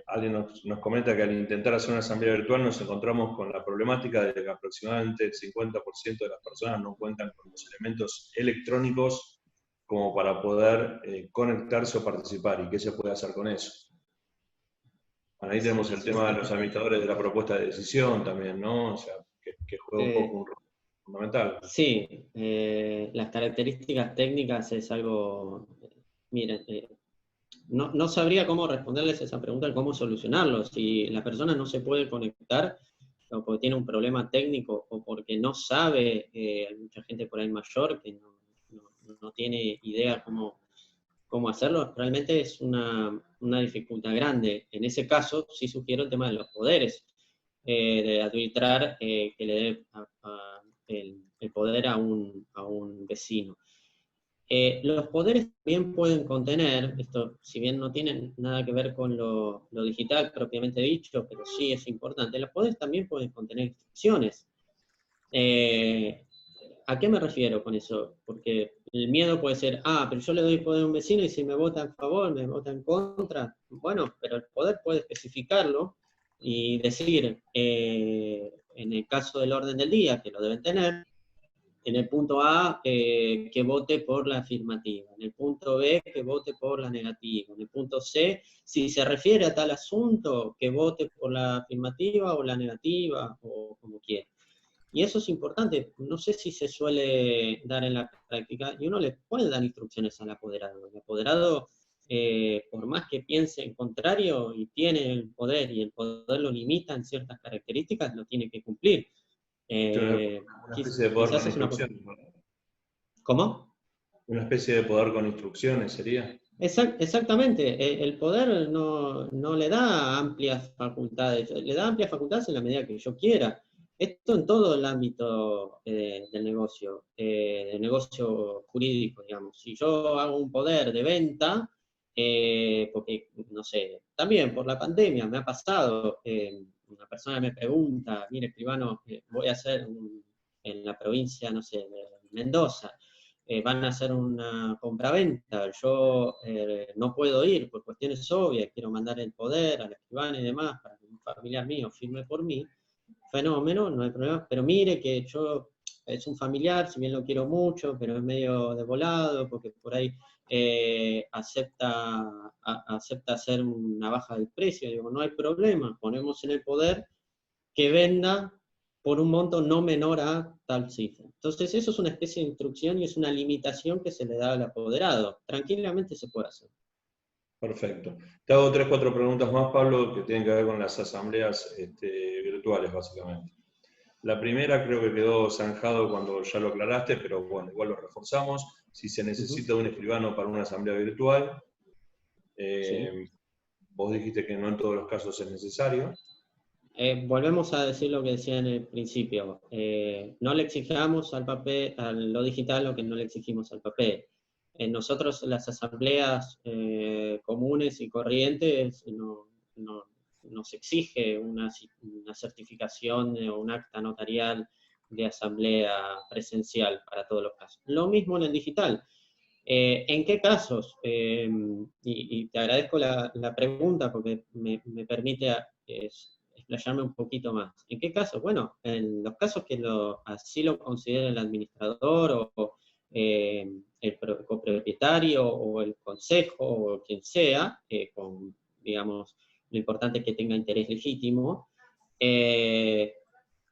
Alguien nos comenta que al intentar hacer una asamblea virtual nos encontramos con la problemática de que aproximadamente el 50% de las personas no cuentan con los elementos electrónicos como para poder conectarse o participar. ¿Y qué se puede hacer con eso? Bueno, ahí tenemos el tema de los administradores de la propuesta de decisión también, ¿no? O sea, que juega un poco un rol fundamental.
Sí, las características técnicas es algo, miren, no sabría cómo responderles esa pregunta, cómo solucionarlo. Si la persona no se puede conectar, o porque tiene un problema técnico, o porque no sabe, hay mucha gente por ahí mayor que no tiene idea cómo hacerlo, realmente es una dificultad grande. En ese caso, sí sugiero el tema de los poderes, de arbitrar que le dé el poder a un vecino. Los poderes también pueden contener, esto si bien no tienen nada que ver con lo digital propiamente dicho, pero sí es importante, los poderes también pueden contener instrucciones. ¿A qué me refiero con eso? Porque el miedo puede ser, pero yo le doy poder a un vecino y si me vota en favor, me vota en contra. Bueno, pero el poder puede especificarlo y decir, en el caso del orden del día, que lo deben tener, en el punto A, que vote por la afirmativa, en el punto B, que vote por la negativa, en el punto C, si se refiere a tal asunto, que vote por la afirmativa o la negativa, o como quiera. Y eso es importante, no sé si se suele dar en la práctica, y uno le puede dar instrucciones al apoderado. El apoderado, por más que piense en contrario y tiene el poder, y el poder lo limita en ciertas características, lo tiene que cumplir.
Una especie de poder con instrucciones.
¿Cómo?
Una especie de poder con instrucciones sería.
Exactamente, el poder no le da amplias facultades, le da amplias facultades en la medida que yo quiera. Esto en todo el ámbito del negocio jurídico, digamos. Si yo hago un poder de venta, porque, no sé, también por la pandemia me ha pasado, una persona me pregunta, mire, escribano, voy a hacer en la provincia, no sé, de Mendoza, van a hacer una compraventa, yo no puedo ir por cuestiones obvias, quiero mandar el poder al escribano y demás para que un familiar mío firme por mí, fenómeno, no hay problema, pero mire que yo, es un familiar, si bien lo quiero mucho, pero es medio de volado, porque por ahí acepta hacer una baja del precio, digo, no hay problema, ponemos en el poder que venda por un monto no menor a tal cifra. Entonces eso es una especie de instrucción y es una limitación que se le da al apoderado. Tranquilamente se puede hacer.
Perfecto. Te hago 3 o 4 preguntas más, Pablo, que tienen que ver con las asambleas virtuales, básicamente. La primera creo que quedó zanjado cuando ya lo aclaraste, pero bueno, igual lo reforzamos. Si se necesita un escribano para una asamblea virtual,
Sí.
vos dijiste que no en todos los casos es necesario.
Volvemos a decir lo que decía en el principio. No le exijamos al papel, a lo digital, lo que no le exigimos al papel. Nosotros las asambleas comunes y corrientes no nos exige una certificación o un acta notarial de asamblea presencial para todos los casos. Lo mismo en el digital. ¿En qué casos? Y te agradezco la pregunta porque me permite explayarme un poquito más. ¿En qué casos? Bueno, en los casos que así lo considere el administrador o el copropietario o el consejo o quien sea, con, digamos, lo importante es que tenga interés legítimo,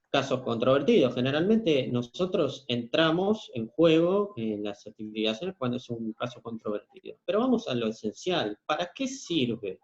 casos controvertidos. Generalmente nosotros entramos en juego en las actividades cuando es un caso controvertido. Pero vamos a lo esencial. ¿Para qué sirve?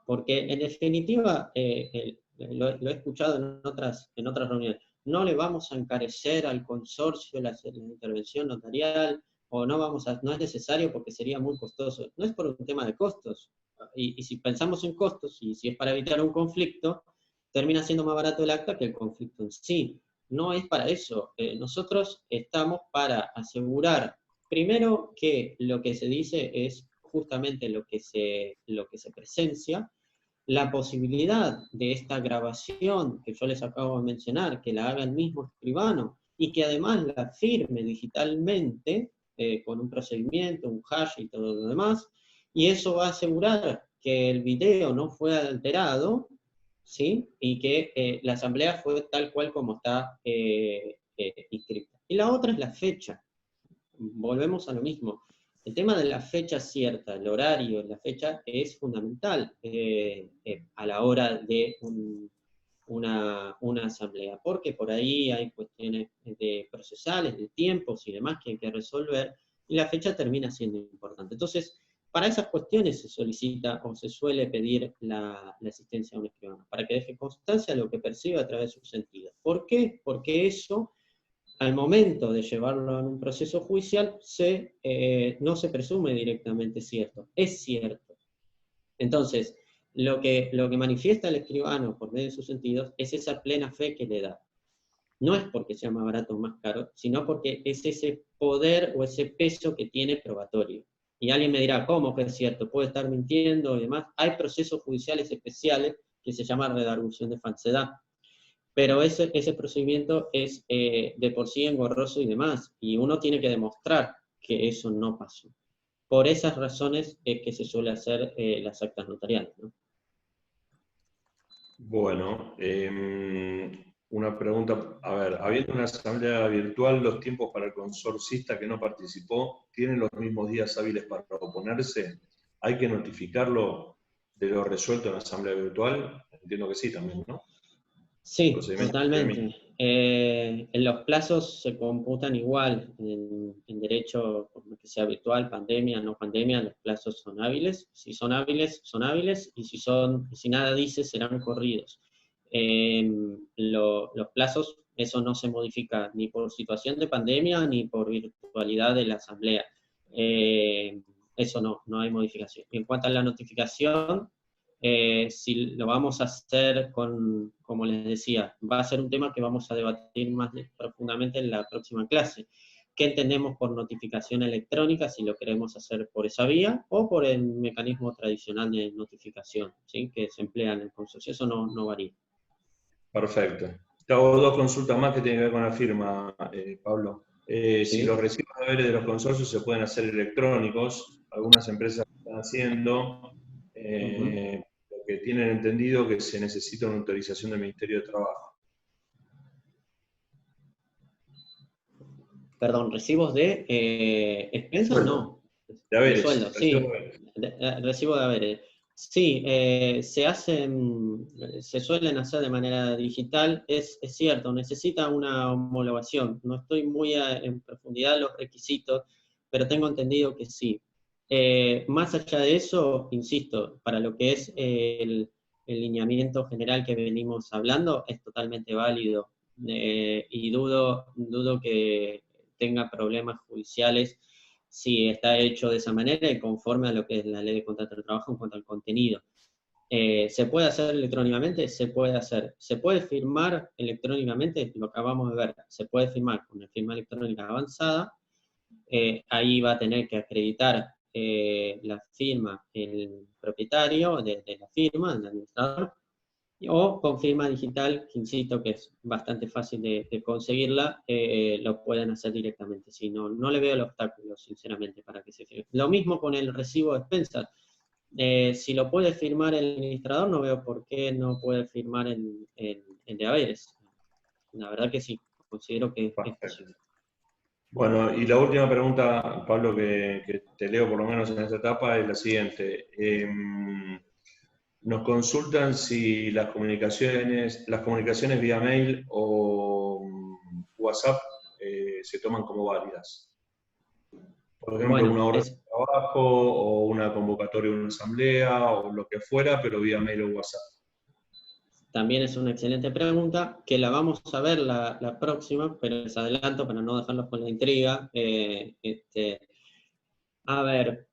Porque en definitiva, lo he escuchado en otras reuniones, no le vamos a encarecer al consorcio la intervención notarial, o no es necesario porque sería muy costoso. No es por un tema de costos. Y si pensamos en costos, y si es para evitar un conflicto, termina siendo más barato el acta que el conflicto en sí. No es para eso. Nosotros estamos para asegurar, primero, que lo que se dice es justamente lo que se presencia, la posibilidad de esta grabación que yo les acabo de mencionar, que la haga el mismo escribano, y que además la firme digitalmente, con un procedimiento, un hash y todo lo demás, y eso va a asegurar que el video no fue alterado, ¿sí? Y que la asamblea fue tal cual como está inscrita. Y la otra es la fecha. Volvemos a lo mismo. El tema de la fecha cierta, el horario, la fecha es fundamental a la hora de una asamblea, porque por ahí hay cuestiones de procesales, de tiempos y demás que hay que resolver, y la fecha termina siendo importante. Entonces, para esas cuestiones se solicita o se suele pedir la asistencia a un escribano, para que deje constancia de lo que percibe a través de sus sentidos. ¿Por qué? Porque eso, al momento de llevarlo en un proceso judicial, no se presume directamente cierto, es cierto. Entonces, lo que manifiesta el escribano por medio de sus sentidos es esa plena fe que le da. No es porque sea más barato o más caro, sino porque es ese poder o ese peso que tiene probatorio. Y alguien me dirá, ¿cómo que es cierto? ¿Puede estar mintiendo y demás? Hay procesos judiciales especiales que se llaman redargución de falsedad. Pero ese procedimiento es de por sí engorroso y demás, y uno tiene que demostrar que eso no pasó. Por esas razones es que se suele hacer las actas notariales, ¿no?
Bueno, una pregunta, a ver, habiendo una asamblea virtual, ¿los tiempos para el consorcista que no participó tienen los mismos días hábiles para oponerse? ¿Hay que notificarlo de lo resuelto en la asamblea virtual? Entiendo que sí también, ¿no?
Sí, totalmente. Los plazos se computan igual en derecho, que sea virtual, pandemia, no pandemia, los plazos son hábiles. Si son hábiles, son hábiles, y si nada dice, serán corridos. Los plazos, eso no se modifica ni por situación de pandemia ni por virtualidad de la asamblea. Eso no hay modificación. En cuanto a la notificación, si lo vamos a hacer como les decía, va a ser un tema que vamos a debatir más profundamente en la próxima clase. ¿Qué entendemos por notificación electrónica, si lo queremos hacer por esa vía o por el mecanismo tradicional de notificación, ¿sí?, que se emplea en el consorcio? Eso no varía.
Perfecto. Te hago dos consultas más que tienen que ver con la firma, Pablo.
¿Sí?
Si los recibos de haberes de los consorcios se pueden hacer electrónicos, algunas empresas lo están haciendo, porque tienen entendido que se necesita una autorización del Ministerio de Trabajo.
Perdón, ¿recibos de expensas? No.
De haberes.
De sueldo, sí. Recibo de haberes. Sí, se suelen hacer de manera digital, es cierto, necesita una homologación. No estoy muy en profundidad en los requisitos, pero tengo entendido que sí. Más allá de eso, insisto, para lo que es el lineamiento general que venimos hablando, es totalmente válido, y dudo que tenga problemas judiciales si está hecho de esa manera y conforme a lo que es la ley de contrato de trabajo en cuanto al contenido. ¿Se puede hacer electrónicamente? Se puede hacer. ¿Se puede firmar electrónicamente? Lo acabamos de ver. Se puede firmar con una firma electrónica avanzada. Ahí va a tener que acreditar la firma el propietario de la firma, el administrador, o con firma digital, que insisto que es bastante fácil de conseguirla, lo pueden hacer directamente. Si no, no le veo el obstáculo, sinceramente, para que se firme. Lo mismo con el recibo de expensas. Si lo puede firmar el administrador, no veo por qué no puede firmar el de haberes. La verdad que sí, considero que es posible.
Bueno, y la última pregunta, Pablo, que te leo por lo menos en esta etapa, es la siguiente. Nos consultan si las comunicaciones vía mail o WhatsApp se toman como válidas. Por ejemplo,
Bueno,
una orden de trabajo o una convocatoria de una asamblea o lo que fuera, pero vía mail o WhatsApp.
También es una excelente pregunta, que la vamos a ver la próxima, pero les adelanto para no dejarlos con la intriga. A ver,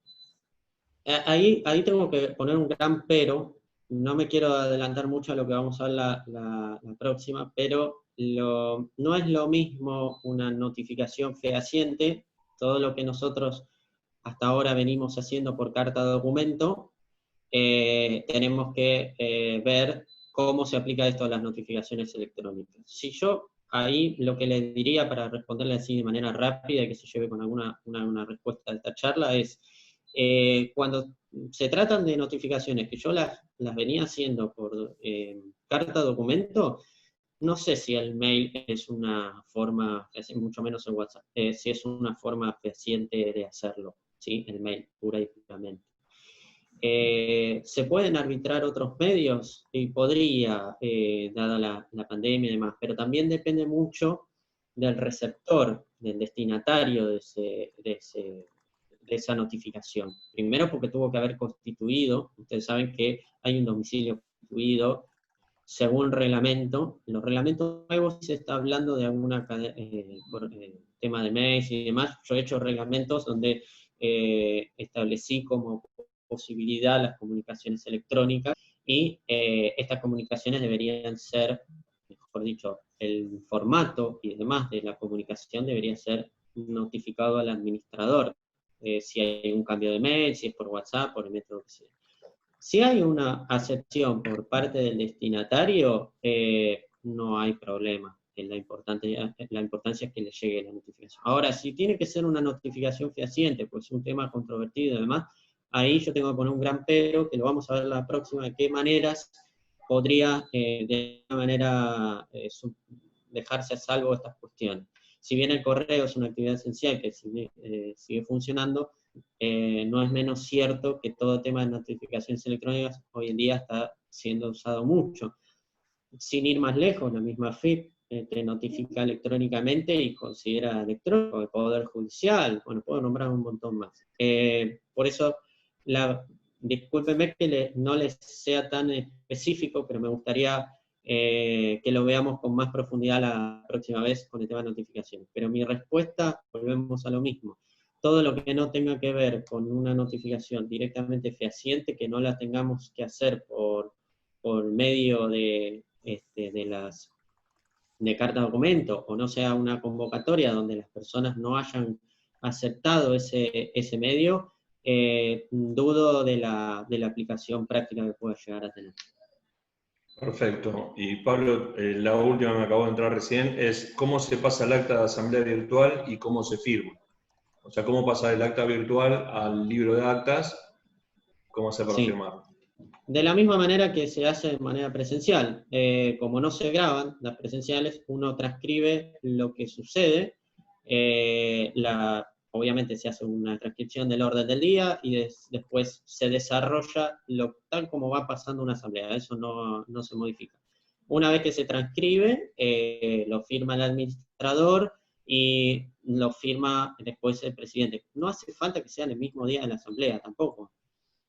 ahí tengo que poner un gran pero. No me quiero adelantar mucho a lo que vamos a ver la próxima, pero no es lo mismo una notificación fehaciente, todo lo que nosotros hasta ahora venimos haciendo por carta de documento, tenemos que ver cómo se aplica esto a las notificaciones electrónicas. Si yo ahí lo que le diría para responderle así de manera rápida y que se lleve con una respuesta de esta charla es, cuando se tratan de notificaciones que yo las venía haciendo por carta documento, no sé si el mail es una forma, mucho menos el WhatsApp, si es una forma fehaciente de hacerlo, ¿sí? El mail, pura y puramente. ¿Se pueden arbitrar otros medios? Y podría, dada la pandemia y demás, pero también depende mucho del receptor, del destinatario de esa notificación. Primero porque tuvo que haber constituido, ustedes saben que hay un domicilio constituido según reglamento. En los reglamentos nuevos se está hablando de alguna tema de mails y demás. Yo he hecho reglamentos donde establecí como posibilidad las comunicaciones electrónicas y estas comunicaciones deberían ser, mejor dicho, el formato y demás de la comunicación debería ser notificado al administrador. Si hay un cambio de mail, si es por WhatsApp, por el método que sea. Si hay una acepción por parte del destinatario, no hay problema. La importancia es que le llegue la notificación. Ahora, si tiene que ser una notificación fehaciente, pues es un tema controvertido y demás, ahí yo tengo que poner un gran pero, que lo vamos a ver la próxima, de qué maneras podría de alguna manera dejarse a salvo estas cuestiones. Si bien el correo es una actividad esencial que sigue funcionando, no es menos cierto que todo tema de notificaciones electrónicas hoy en día está siendo usado mucho. Sin ir más lejos, la misma FIP te notifica electrónicamente y considera electrónico, el Poder Judicial, bueno, puedo nombrar un montón más. Por eso, discúlpenme que no les sea tan específico, pero me gustaría que lo veamos con más profundidad la próxima vez con el tema de notificaciones. Pero mi respuesta, volvemos a lo mismo. Todo lo que no tenga que ver con una notificación directamente fehaciente, que no la tengamos que hacer por medio de carta documento, o no sea una convocatoria donde las personas no hayan aceptado ese medio, dudo de la aplicación práctica que pueda llegar a tener.
Perfecto. Y Pablo, la última que me acabó de entrar recién es cómo se pasa el acta de asamblea virtual y cómo se firma. O sea, cómo pasar el acta virtual al libro de actas, cómo hacer para firmarlo.
De la misma manera que se hace de manera presencial. Como no se graban las presenciales, uno transcribe lo que sucede. Obviamente se hace una transcripción del orden del día y después se desarrolla tal como va pasando una asamblea. Eso no se modifica. Una vez que se transcribe, lo firma el administrador y lo firma después el presidente. No hace falta que sea en el mismo día de la asamblea tampoco.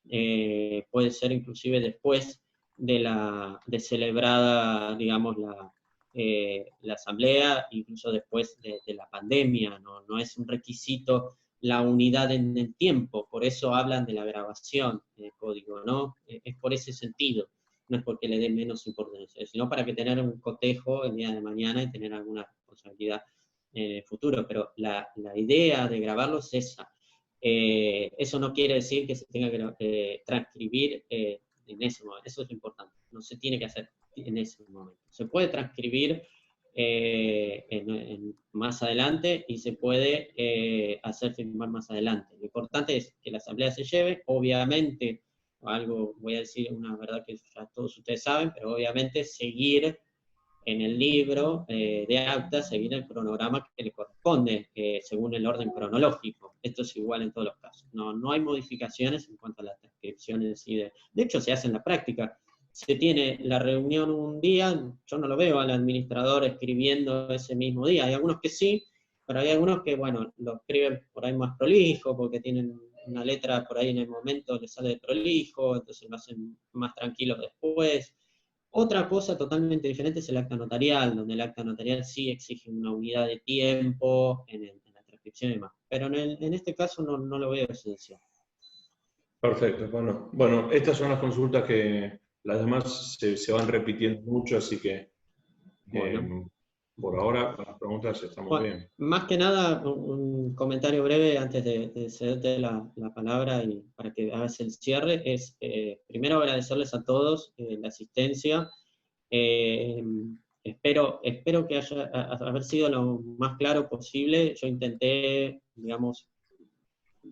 Puede ser inclusive después de celebrada, digamos, la asamblea, incluso después de la pandemia, no es un requisito la unidad en el tiempo, por eso hablan de la grabación de código, ¿no? Es por ese sentido, no es porque le den menos importancia, sino para que tener un cotejo el día de mañana y tener alguna responsabilidad en el futuro, pero la idea de grabarlo es esa. Eso no quiere decir que se tenga que transcribir en ese momento, eso es lo importante, no se tiene que hacer en ese momento. Se puede transcribir más adelante y se puede hacer firmar más adelante. Lo importante es que la asamblea se lleve, obviamente, algo, voy a decir una verdad que ya todos ustedes saben, pero obviamente seguir en el libro de acta, seguir el cronograma que le corresponde, según el orden cronológico. Esto es igual en todos los casos. No hay modificaciones en cuanto a las transcripciones. De hecho, se hace en la práctica. Se tiene la reunión un día, yo no lo veo al administrador escribiendo ese mismo día. Hay algunos que sí, pero hay algunos que, bueno, lo escriben por ahí más prolijo, porque tienen una letra por ahí en el momento, les sale de prolijo, entonces lo hacen más tranquilo después. Otra cosa totalmente diferente es el acta notarial, donde el acta notarial sí exige una unidad de tiempo en la transcripción y demás. Pero en este caso no lo veo esencial.
Perfecto, bueno. Bueno, estas son las consultas que las demás se van repitiendo mucho, así que
Bueno.
por ahora las preguntas estamos
Bueno,
bien.
más que nada, un comentario breve antes de cederte la palabra y para que hagas el cierre, es primero agradecerles a todos la asistencia. Espero que haber sido lo más claro posible. Yo intenté, digamos,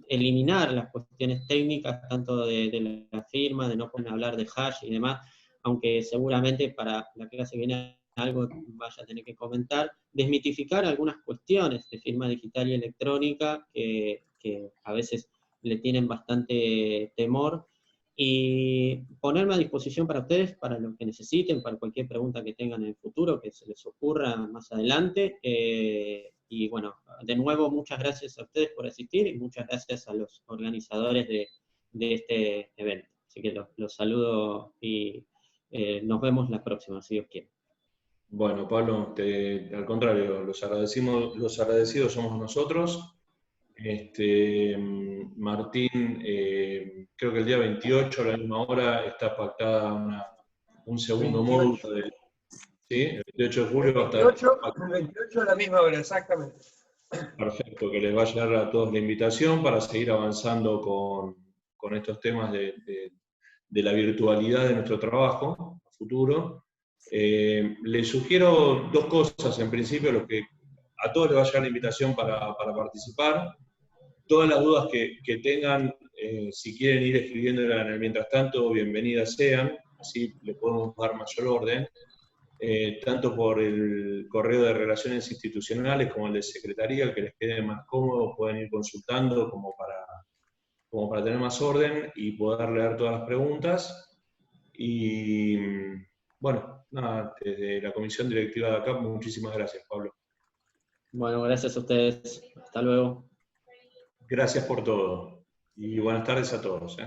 eliminar las cuestiones técnicas, tanto de la firma, de no poner a hablar de hash y demás, aunque seguramente para la clase que viene algo vaya a tener que comentar, desmitificar algunas cuestiones de firma digital y electrónica que a veces le tienen bastante temor, y ponerme a disposición para ustedes, para lo que necesiten, para cualquier pregunta que tengan en el futuro, que se les ocurra más adelante. Y bueno, de nuevo, muchas gracias a ustedes por asistir y muchas gracias a los organizadores de este evento. Así que los saludo y nos vemos la próxima, si Dios quiere.
Bueno, Pablo, al contrario, los agradecidos somos nosotros. Martín, creo que el día 28 a la misma hora está pactada un segundo
28.
módulo ¿sí? El 28 de julio va a estar.
El 28 a la misma hora, exactamente.
Perfecto, que les va a llegar a todos la invitación para seguir avanzando con estos temas de la virtualidad de nuestro trabajo a futuro. Les sugiero dos cosas, en principio, a todos les va a llegar la invitación para participar. Todas las dudas que tengan, si quieren ir escribiéndolas en el mientras tanto, bienvenidas sean, así le podemos dar mayor orden. Tanto por el correo de Relaciones Institucionales como el de Secretaría, el que les quede más cómodo, pueden ir consultando como para tener más orden y poder leer todas las preguntas. Y bueno, nada, desde la Comisión Directiva de acá, muchísimas gracias, Pablo.
Bueno, gracias a ustedes. Hasta luego.
Gracias por todo. Y buenas tardes a todos.